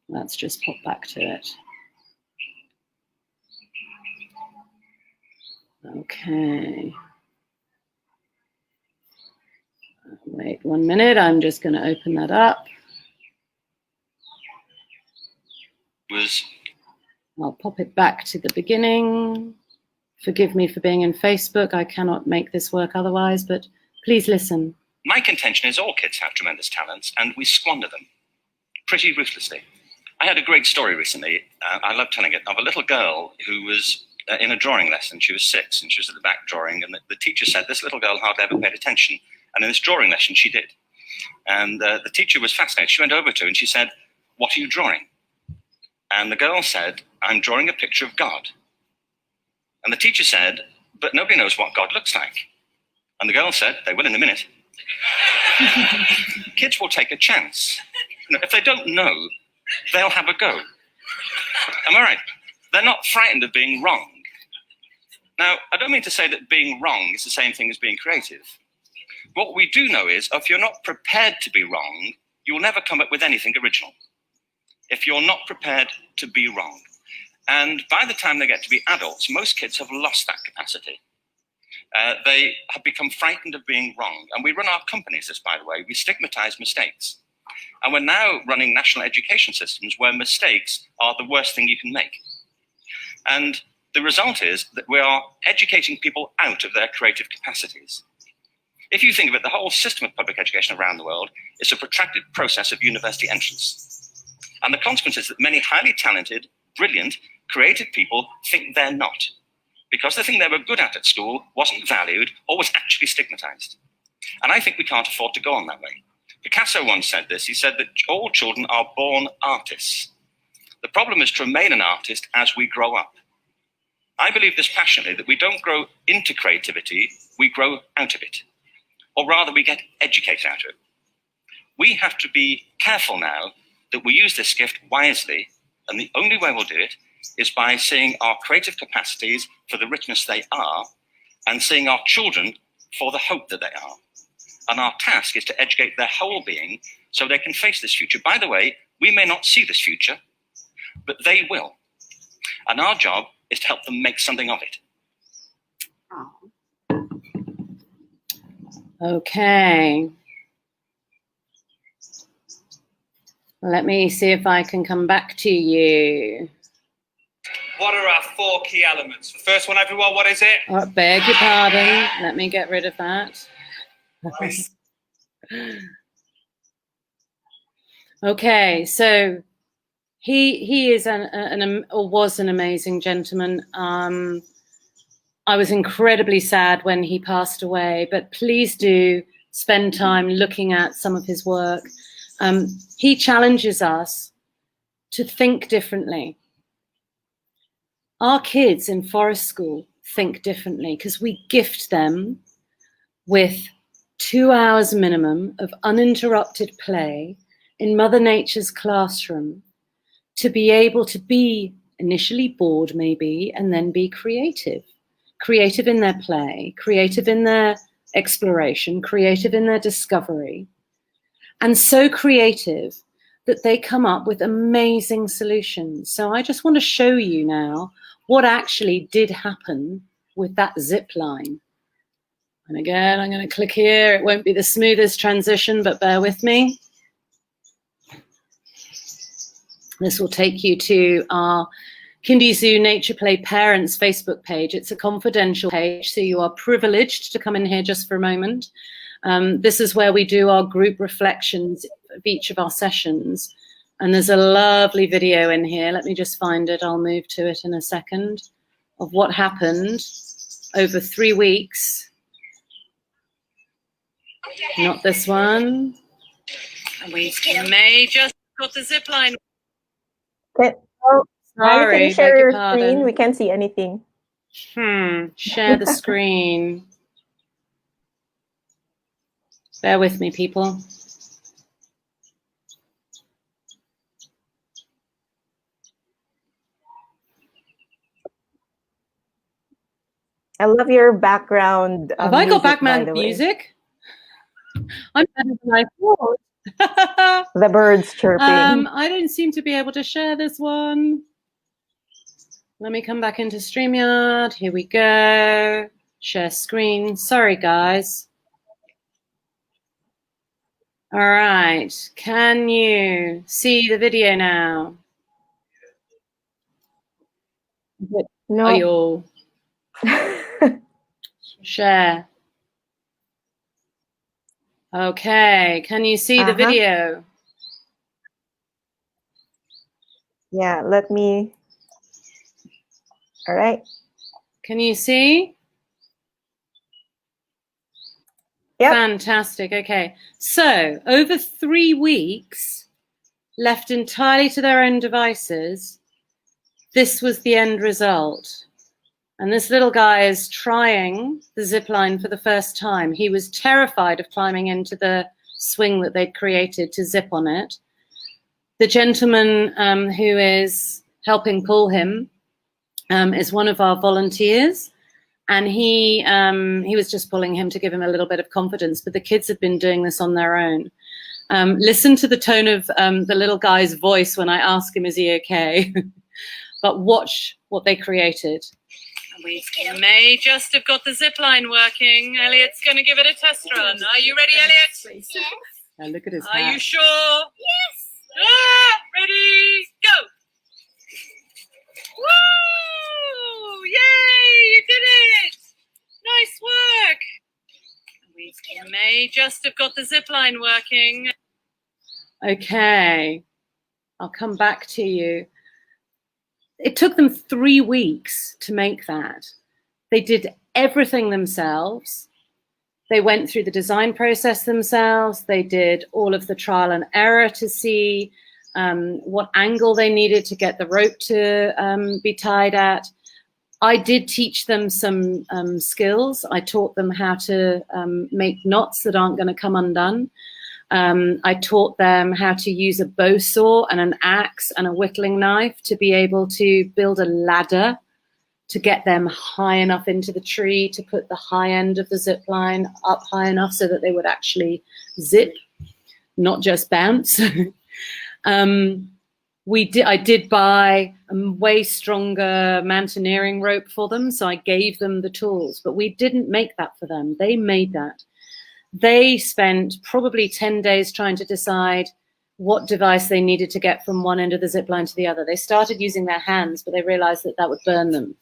Let's just pop back to it. Okay. Wait 1 minute. I'm just going to open that up. I'll pop it back to the beginning. Forgive me for being in Facebook. I cannot make this work otherwise, but please listen. My contention is all kids have tremendous talents and we squander them pretty ruthlessly. I had a great story recently, I love telling it, of a little girl who was in a drawing lesson. She was 6 and she was at the back drawing, and the teacher said this little girl hardly ever paid attention, and in this drawing lesson she did. And the teacher was fascinated. She went over to her and she said, "What are you drawing?" And the girl said, "I'm drawing a picture of God." And the teacher said, "But nobody knows what God looks like." And the girl said, "They will in a minute." Kids will take a chance. If they don't know, they'll have a go. Am I right? They're not frightened of being wrong. Now, I don't mean to say that being wrong is the same thing as being creative. What we do know is, if you're not prepared to be wrong, you'll never come up with anything original. If you're not prepared to be wrong. And by the time they get to be adults, most kids have lost that capacity. They have become frightened of being wrong. And we run our companies this, by the way. We stigmatize mistakes. And we're now running national education systems where mistakes are the worst thing you can make. And the result is that we are educating people out of their creative capacities. If you think of it, the whole system of public education around the world is a protracted process of university entrance. And the consequence is that many highly talented, brilliant, creative people think they're not, because the thing they were good at school wasn't valued or was actually stigmatized. And I think we can't afford to go on that way. Picasso once said this. He said that all children are born artists. The problem is to remain an artist as we grow up. I believe this passionately, that we don't grow into creativity, we grow out of it. Or rather, we get educated out of it. We have to be careful now that we use this gift wisely, and the only way we'll do it is by seeing our creative capacities for the richness they are, and seeing our children for the hope that they are. And our task is to educate their whole being so they can face this future. By the way, we may not see this future, but they will. And our job is to help them make something of it. Okay. Let me see if I can come back to you. What are our 4 key elements? The first one, everyone, what is it? Oh, beg your pardon. Let me get rid of that. Nice. Okay, so he is was an amazing gentleman. I was incredibly sad when he passed away, but please do spend time looking at some of his work. He challenges us to think differently. Our kids in forest school think differently because we gift them with 2 hours minimum of uninterrupted play in Mother Nature's classroom to be able to be initially bored maybe, and then be creative. Creative in their play, creative in their exploration, creative in their discovery, and so creative that they come up with amazing solutions. So I just want to show you now what actually did happen with that zip line. And again, I'm going to click here. It won't be the smoothest transition, but bear with me. This will take you to our Kindizoo Nature Play Parents Facebook page. It's a confidential page, so you are privileged to come in here just for a moment. This is where we do our group reflections of each of our sessions. And there's a lovely video in here. Let me just find it. I'll move to it in a second, of what happened over 3 weeks. Not this one. And we may just got the zip line. Sorry, can you share beg your your pardon. screen? We can't see anything. Share the screen. Bear with me, people. I love your background. Have I got music, by background the way. music? I'm better than I thought. The birds chirping. I don't seem to be able to share this one. Let me come back into StreamYard. Here we go. Share screen. Sorry, guys. All right. Can you see the video now? No. Are you all? Share. Okay. Can you see the video? Yeah, let me. All right. Can you see? Yep. Fantastic. Okay. So over 3 weeks, left entirely to their own devices, this was the end result. And this little guy is trying the zip line for the first time. He was terrified of climbing into the swing that they'd created to zip on it. The gentleman who is helping pull him is one of our volunteers. And he was just pulling him to give him a little bit of confidence. But the kids have been doing this on their own. Listen to the tone of the little guy's voice when I ask him, is he okay? But watch what they created. We may just have got the zip line working. Elliot's going to give it a test run. Are you ready, Elliot? Yes. Now look at his Are hat. you sure? Yes. Ready, go! Woo! Yay! You did it! Nice work! We may just have got the zip line working. Okay. I'll come back to you. It took them 3 weeks to make that. They did everything themselves. They went through the design process themselves. They did all of the trial and error to see what angle they needed to get the rope to be tied at. I did teach them some skills. I taught them how to make knots that aren't going to come undone. I taught them how to use a bow saw and an axe and a whittling knife to be able to build a ladder to get them high enough into the tree to put the high end of the zip line up high enough so that they would actually zip, not just bounce. I did buy a way stronger mountaineering rope for them, so I gave them the tools, but we didn't make that for them. They made that. They spent probably 10 days trying to decide what device they needed to get from one end of the zip line to the other. They started using their hands, but they realized that that would burn them.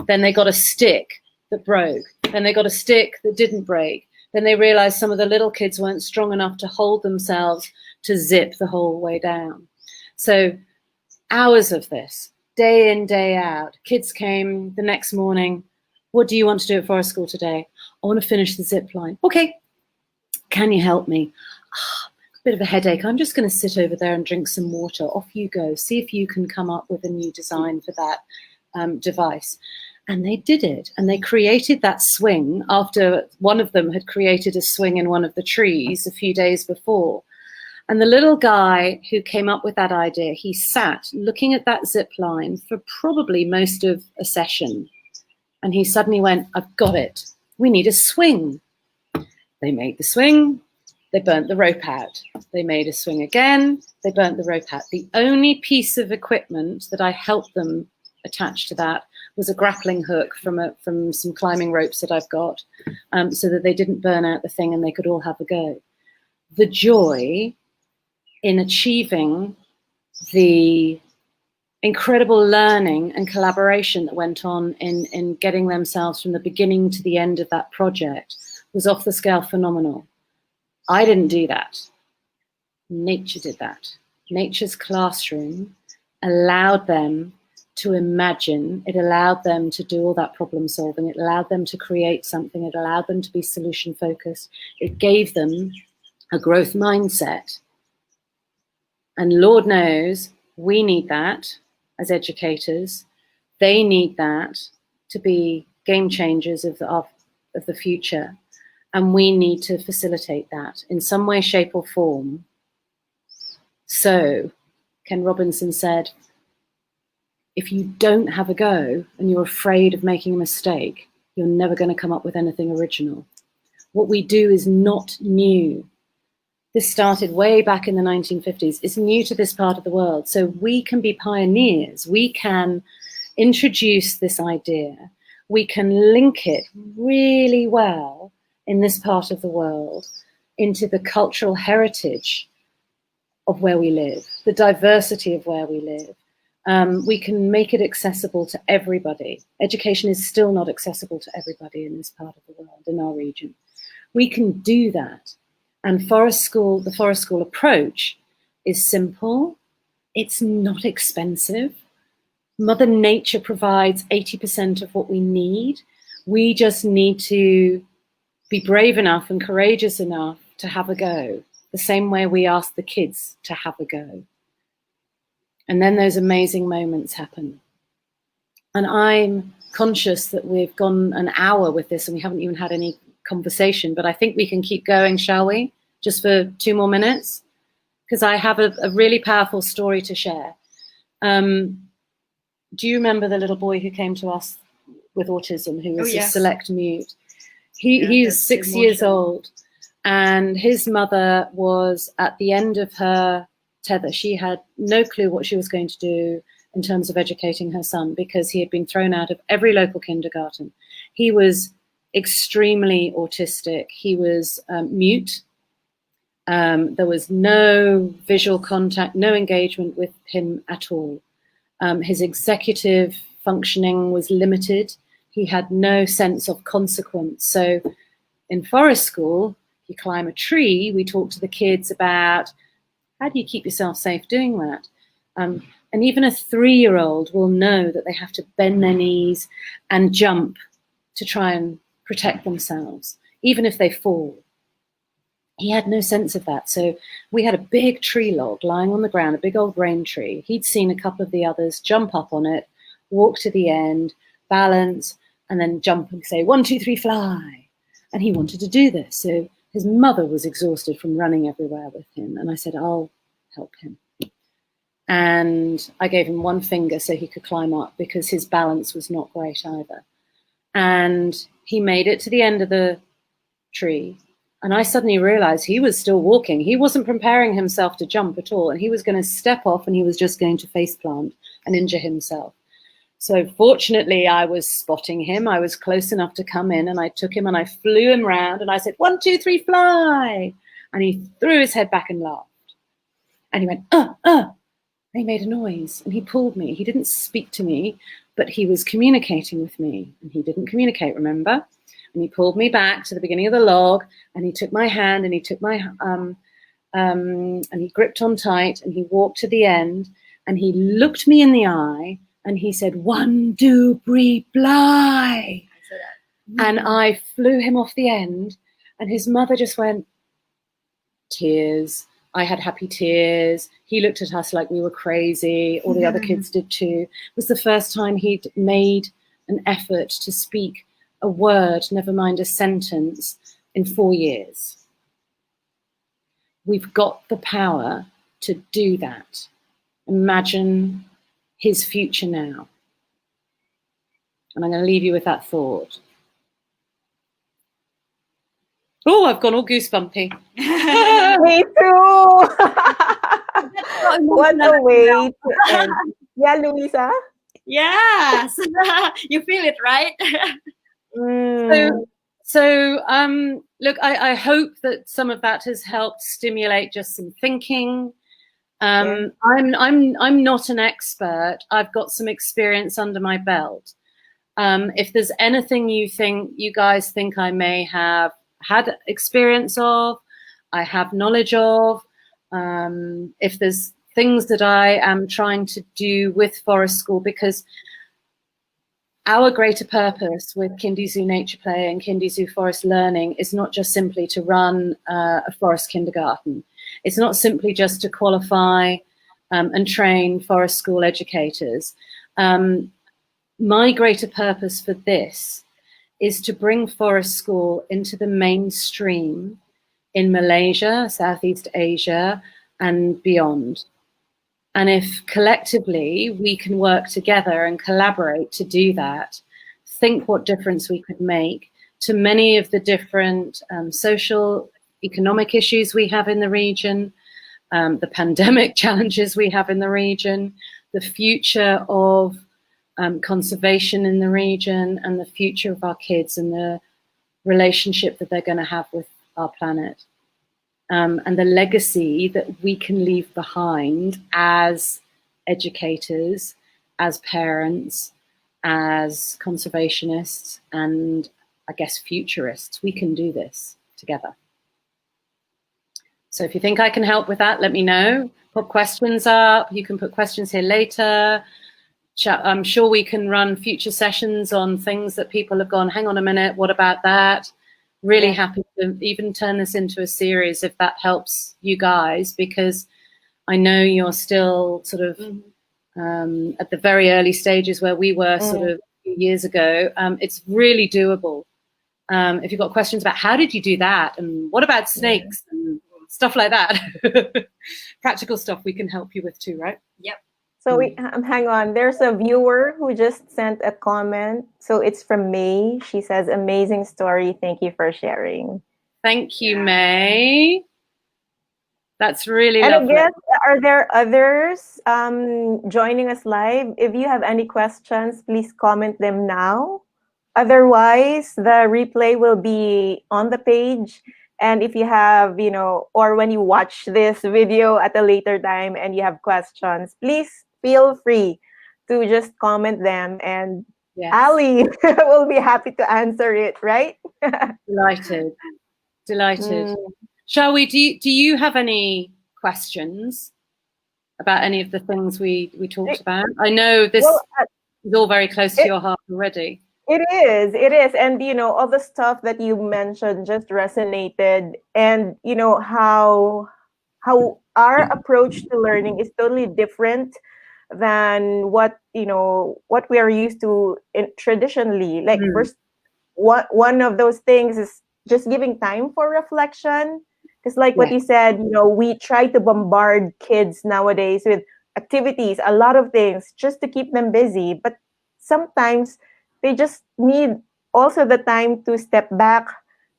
Then they got a stick that broke. Then they got a stick that didn't break. Then they realized some of the little kids weren't strong enough to hold themselves to zip the whole way down. So hours of this, day in, day out. Kids came the next morning. What do you want to do at forest school today? I want to finish the zip line. Okay. Can you help me? Bit of a headache. I'm just going to sit over there and drink some water. Off you go. See if you can come up with a new design for that device. And they did it. And they created that swing after one of them had created a swing in one of the trees a few days before. And the little guy who came up with that idea, he sat looking at that zip line for probably most of a session. And he suddenly went, I've got it. We need a swing. They made the swing. They burnt the rope out. They made a swing again. They burnt the rope out. The only piece of equipment that I helped them attach to that was a grappling hook from some climbing ropes that I've got, so that they didn't burn out the thing and they could all have a go. The joy in achieving the incredible learning and collaboration that went on in getting themselves from the beginning to the end of that project was off the scale phenomenal. I didn't do that. Nature did that. Nature's classroom allowed them to imagine, it allowed them to do all that problem solving, it allowed them to create something, it allowed them to be solution focused, it gave them a growth mindset. And Lord knows we need that as educators. They need that to be game changers of the future. And we need to facilitate that in some way, shape or form. So Ken Robinson said, if you don't have a go and you're afraid of making a mistake, you're never going to come up with anything original. What we do is not new. This started way back in the 1950s. It's new to this part of the world. So we can be pioneers. We can introduce this idea. We can link it really well in this part of the world into the cultural heritage of where we live, the diversity of where we live. We can make it accessible to everybody. Education is still not accessible to everybody in this part of the world, in our region. We can do that. And the Forest School approach is simple. It's not expensive. Mother Nature provides 80% of what we need. We just need to be brave enough and courageous enough to have a go, the same way we ask the kids to have a go. And then those amazing moments happen. And I'm conscious that we've gone an hour with this and we haven't even had any conversation, but I think we can keep going, shall we? Just for 2 more minutes? Because I have a really powerful story to share. Do you remember the little boy who came to us with autism, who was a select mute? He is 6 years old, and his mother was at the end of her tether. She had no clue what she was going to do in terms of educating her son, because he had been thrown out of every local kindergarten. He was extremely autistic. He was mute. There was no visual contact, no engagement with him at all. His executive functioning was limited. He had no sense of consequence. So in Forest School, you climb a tree, we talk to the kids about how do you keep yourself safe doing that? And even a 3-year-old will know that they have to bend their knees and jump to try and protect themselves, even if they fall. He had no sense of that. So we had a big tree log lying on the ground, a big old rain tree. He'd seen a couple of the others jump up on it, walk to the end, balance, and then jump and say, 1, 2, 3, fly. And he wanted to do this. So his mother was exhausted from running everywhere with him. And I said, I'll help him. And I gave him 1 finger so he could climb up, because his balance was not great either. And he made it to the end of the tree. And I suddenly realized he was still walking. He wasn't preparing himself to jump at all. And he was going to step off and he was just going to face plant and injure himself. So fortunately, I was spotting him. I was close enough to come in, and I took him and I flew him round and I said, 1, 2, 3, fly. And he threw his head back and laughed. And he went, And he made a noise and he pulled me. He didn't speak to me, but he was communicating with me. And he didn't communicate, remember? And he pulled me back to the beginning of the log, and he took my hand and he took my, and he gripped on tight, and he walked to the end, and he looked me in the eye and he said, 1, 2, 3, fly. And I flew him off the end, and his mother just went, tears. I had happy tears. He looked at us like we were crazy. All the other kids did too. It was the first time he'd made an effort to speak a word, never mind a sentence, in 4 years. We've got the power to do that. Imagine his future now. And I'm going to leave you with that thought. Oh, I've gone all goosebumpy. Me too. What a way to end. Yeah, Luisa? Yes. You feel it, right? Look, I hope that some of that has helped stimulate just some thinking. I'm not an expert. I've got some experience under my belt. If there's anything you guys think I may have had experience of, I have knowledge of, if there's things that I am trying to do with Forest School, because our greater purpose with Kindizoo Nature Play and Kindizoo Forest Learning is not just simply to run a forest kindergarten. It's not simply just to qualify and train forest school educators. My greater purpose for this is to bring forest school into the mainstream in Malaysia, Southeast Asia, and beyond. And if collectively we can work together and collaborate to do that, think what difference we could make to many of the different social, economic issues we have in the region, the pandemic challenges we have in the region, the future of conservation in the region, and the future of our kids and the relationship that they're going to have with our planet. And the legacy that we can leave behind as educators, as parents, as conservationists, and I guess futurists. We can do this together. So if you think I can help with that, let me know. Put questions up. You can put questions here later. I'm sure we can run future sessions on things that people have gone, hang on a minute, what about that? Really happy to even turn this into a series if that helps you guys, because I know you're still sort of at the very early stages where we were sort of a few years ago. It's really doable. If you've got questions about how did you do that and what about snakes and stuff like that, practical stuff we can help you with too, right? Yep. So hang on. There's a viewer who just sent a comment. So it's from May. She says, "Amazing story. Thank you for sharing." Thank you, May. That's really and lovely. I guess, are there others joining us live? If you have any questions, please comment them now. Otherwise, the replay will be on the page. And if you have, or when you watch this video at a later time and you have questions, please feel free to just comment them, and Ali will be happy to answer it, right? Delighted. Shall we, do you have any questions about any of the things we talked about? I know this is all very close to your heart already. It is. And, all the stuff that you mentioned just resonated. And, how our approach to learning is totally different than what we are used to traditionally. Like first, one of those things is just giving time for reflection. Because like what you said, we try to bombard kids nowadays with activities, a lot of things just to keep them busy. But sometimes they just need also the time to step back,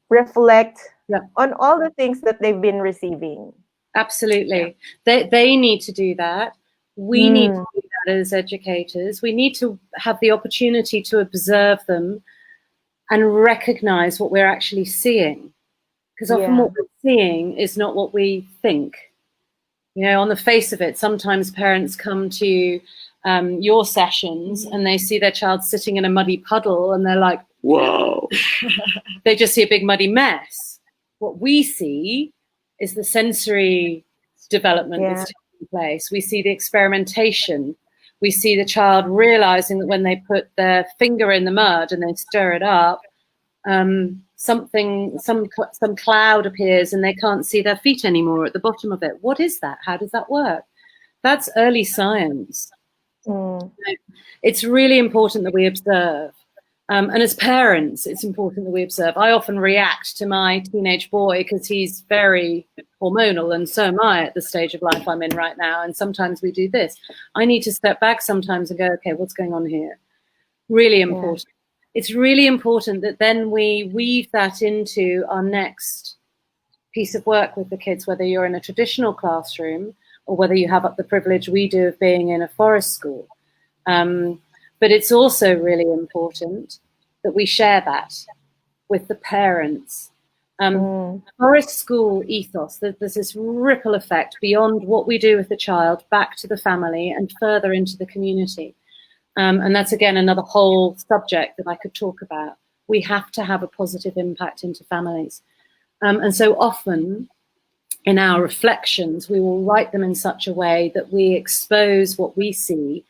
reflect on all the things that they've been receiving. Absolutely. They need to do that. We need to do that as educators. We need to have the opportunity to observe them and recognize what we're actually seeing. Because often what we're seeing is not what we think. On the face of it, sometimes parents come to your sessions and they see their child sitting in a muddy puddle and they're like, whoa. They just see a big muddy mess. What we see is the sensory development that's taking place. We see the experimentation. We see the child realizing that when they put their finger in the mud and they stir it up, some cloud appears and they can't see their feet anymore at the bottom of it. What is that? How does that work? That's early science. It's really important that we observe. And as parents, it's important that we observe. I often react to my teenage boy because he's very hormonal, and so am I at the stage of life I'm in right now. And sometimes we do this. I need to step back sometimes and go, okay, what's going on here? Really important. Yeah. It's really important that then we weave that into our next piece of work with the kids, whether you're in a traditional classroom or whether you have the privilege we do of being in a forest school. But it's also really important that we share that with the parents. Forest school ethos, there's this ripple effect beyond what we do with the child back to the family and further into the community. And that's, again, another whole subject that I could talk about. We have to have a positive impact into families. And so often in our reflections, we will write them in such a way that we expose what we see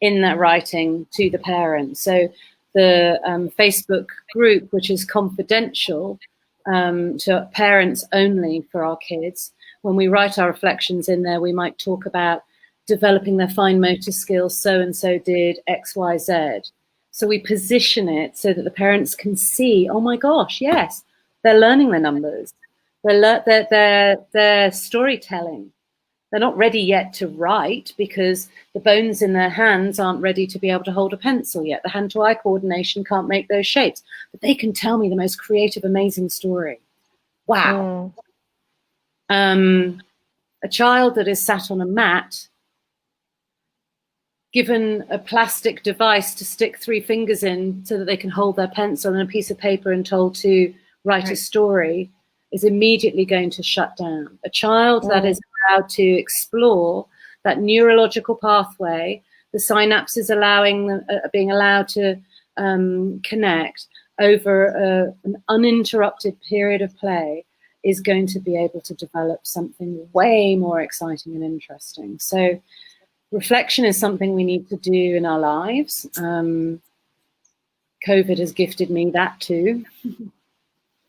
in that writing to the parents. So the Facebook group, which is confidential to parents only for our kids, when we write our reflections in there, we might talk about developing their fine motor skills, so-and-so did X, Y, Z. So we position it so that the parents can see, oh my gosh, yes, they're learning their numbers. They're storytelling. They're not ready yet to write because the bones in their hands aren't ready to be able to hold a pencil yet. The hand-to-eye coordination can't make those shapes. But they can tell me the most creative, amazing story. Wow. A child that is sat on a mat, given a plastic device to stick 3 fingers in so that they can hold their pencil and a piece of paper and told to write a story, is immediately going to shut down. A child that is allowed to explore that neurological pathway, the synapses being allowed to connect over an uninterrupted period of play, is going to be able to develop something way more exciting and interesting. So reflection is something we need to do in our lives. COVID has gifted me that too.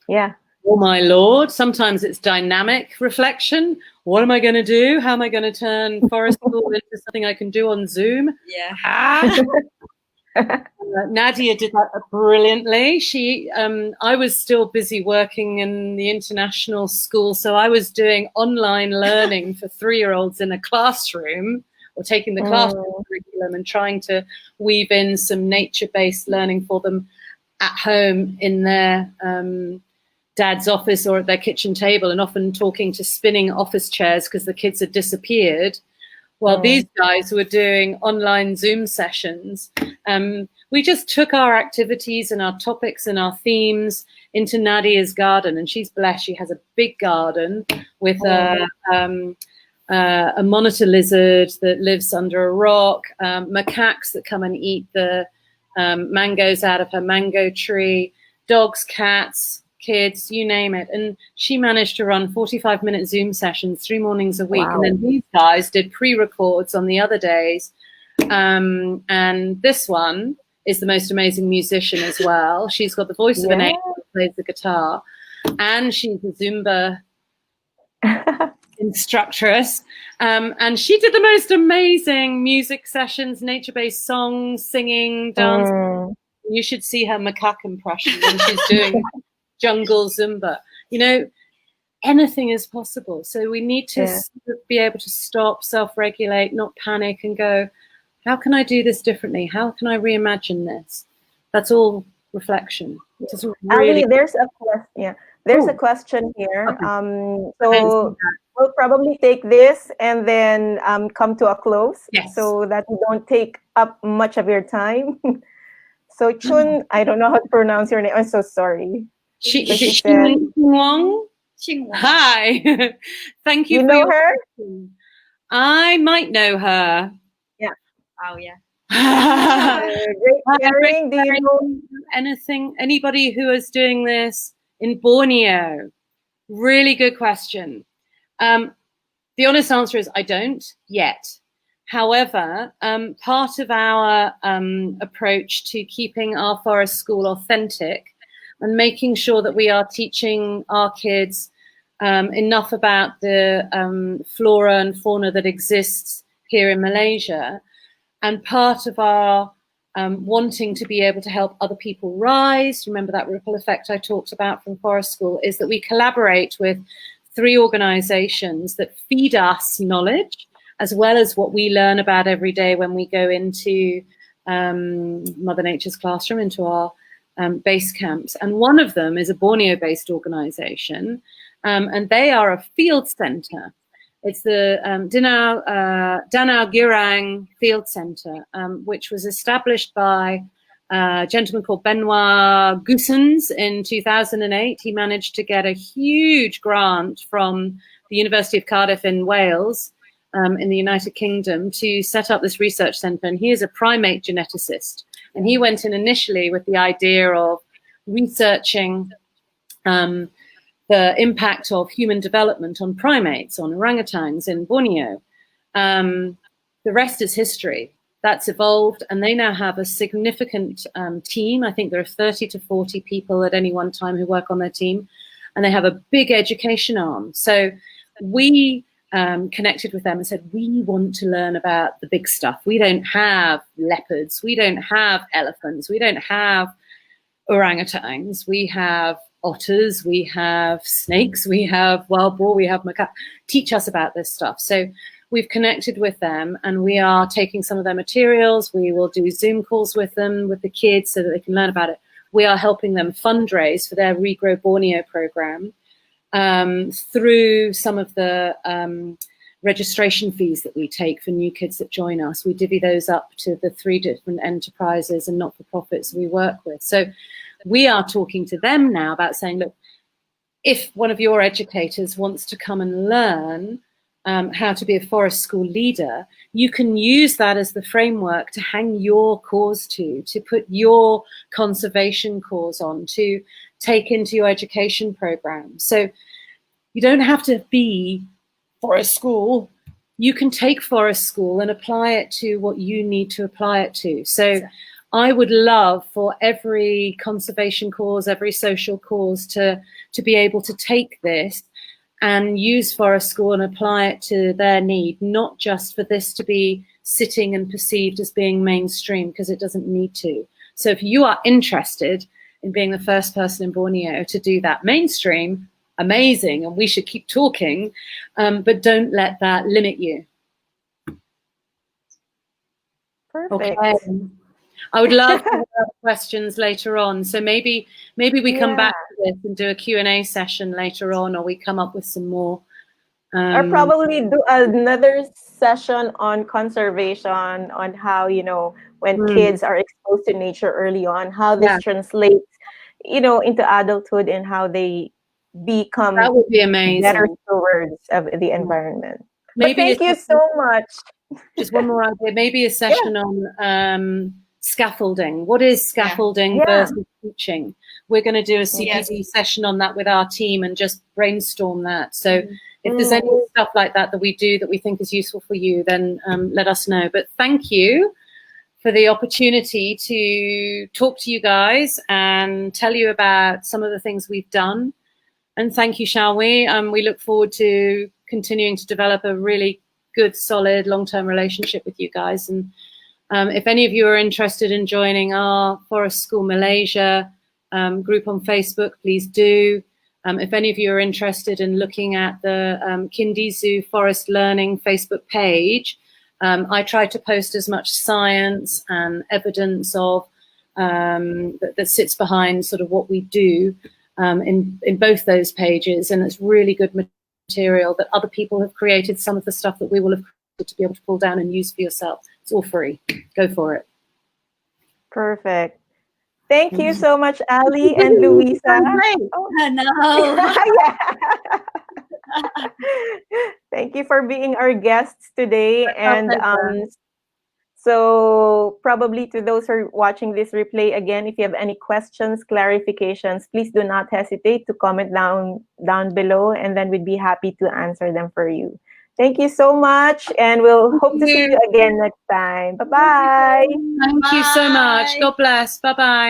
Yeah. Oh my Lord, sometimes it's dynamic reflection. What am I going to do? How am I going to turn forest school into something I can do on Zoom? Yeah. Nadia did that brilliantly. I was still busy working in the international school, so I was doing online learning for 3-year-olds in a classroom, or taking the classroom curriculum and trying to weave in some nature-based learning for them at home in their dad's office or at their kitchen table, and often talking to spinning office chairs because the kids had disappeared. While these guys were doing online Zoom sessions, we just took our activities and our topics and our themes into Nadia's garden. And she's blessed. She has a big garden with a monitor lizard that lives under a rock, macaques that come and eat the mangoes out of her mango tree, dogs, cats, kids, you name it. And she managed to run 45-minute Zoom sessions 3 mornings a week. Wow. And then these guys did pre-records on the other days. And this one is the most amazing musician as well. She's got the voice of an angel, plays the guitar, and she's a Zumba instructress. And she did the most amazing music sessions, nature-based songs, singing, dancing. You should see her macaque impression when she's doing jungle Zumba. You know, anything is possible. So we need to be able to stop, self-regulate, not panic, and go, how can I do this differently? How can I reimagine this? That's all reflection. Really... Ali, there's a question here. Okay. So we'll probably take this and then come to a close, so that we don't take up much of your time. So Chun, I don't know how to pronounce your name. I'm so sorry. Xing Wang? Hi. Thank you. You know her? I might know her. Yeah. Oh, yeah. Great sharing. Do you know anybody who is doing this in Borneo? Really good question. The honest answer is I don't yet. However, part of our approach to keeping our forest school authentic and making sure that we are teaching our kids enough about the flora and fauna that exists here in Malaysia. And part of our wanting to be able to help other people rise, remember that ripple effect I talked about from Forest School, is that we collaborate with 3 organizations that feed us knowledge, as well as what we learn about every day when we go into Mother Nature's classroom, into our base camps. And one of them is a Borneo-based organization, and they are a field center. It's the Danau Girang Field Center, which was established by a gentleman called Benoit Goossens in 2008. He managed to get a huge grant from the University of Cardiff in Wales, in the United Kingdom, to set up this research center. And he is a primate geneticist. And he went in initially with the idea of researching the impact of human development on primates, on orangutans in Borneo. The rest is history. That's evolved, and they now have a significant team. I think there are 30 to 40 people at any one time who work on their team, and they have a big education arm. So we connected with them and said, we want to learn about the big stuff. We don't have leopards, we don't have elephants, we don't have orangutans, we have otters, we have snakes, we have wild boar, we have macaque. Teach us about this stuff. So we've connected with them, and we are taking some of their materials. We will do Zoom calls with them, with the kids, so that they can learn about it. We are helping them fundraise for their Regrow Borneo program through some of the registration fees that we take for new kids that join us. We divvy those up to the 3 different enterprises and not-for-profits we work with. So we are talking to them now about saying, look, if one of your educators wants to come and learn how to be a forest school leader, you can use that as the framework to hang your cause to put your conservation cause on, to take into your education program. So you don't have to be forest school. You can take forest school and apply it to what you need to apply it to. So I would love for every conservation cause, every social cause to be able to take this and use Forest School and apply it to their need, not just for this to be sitting and perceived as being mainstream, because it doesn't need to. So if you are interested in being the first person in Borneo to do that mainstream, amazing, and we should keep talking, but don't let that limit you. Perfect. Okay. I would love to have questions later on. So maybe we come back to this and do a Q&A session later on, or we come up with some more. Or probably do another session on conservation, on how, when kids are exposed to nature early on, how this translates, into adulthood, and how they become that would be amazing. Better stewards of the environment. Maybe thank you so much. Just one more idea. Maybe a session on scaffolding. What is scaffolding versus teaching? We're going to do a CPD session on that with our team and just brainstorm that. So if there's any stuff like that that we do that we think is useful for you, then let us know. But thank you for the opportunity to talk to you guys and tell you about some of the things we've done. And thank you, shall we? We look forward to continuing to develop a really good, solid, long-term relationship with you guys. And if any of you are interested in joining our Forest School Malaysia group on Facebook, please do. If any of you are interested in looking at the Kindizoo Forest Learning Facebook page, I try to post as much science and evidence of that sits behind sort of what we do in both those pages, and it's really good material that other people have created, some of the stuff that we will have created to be able to pull down and use for yourself. It's all free. Go for it. Perfect. Thank you so much, Ali and Louisa. Thank you for being our guests today. And so probably to those who are watching this replay again, if you have any questions, clarifications, please do not hesitate to comment down below, and then we'd be happy to answer them for you. Thank you so much, and we'll hope to see you again next time. Bye-bye. Thank you so much. God bless. Bye-bye.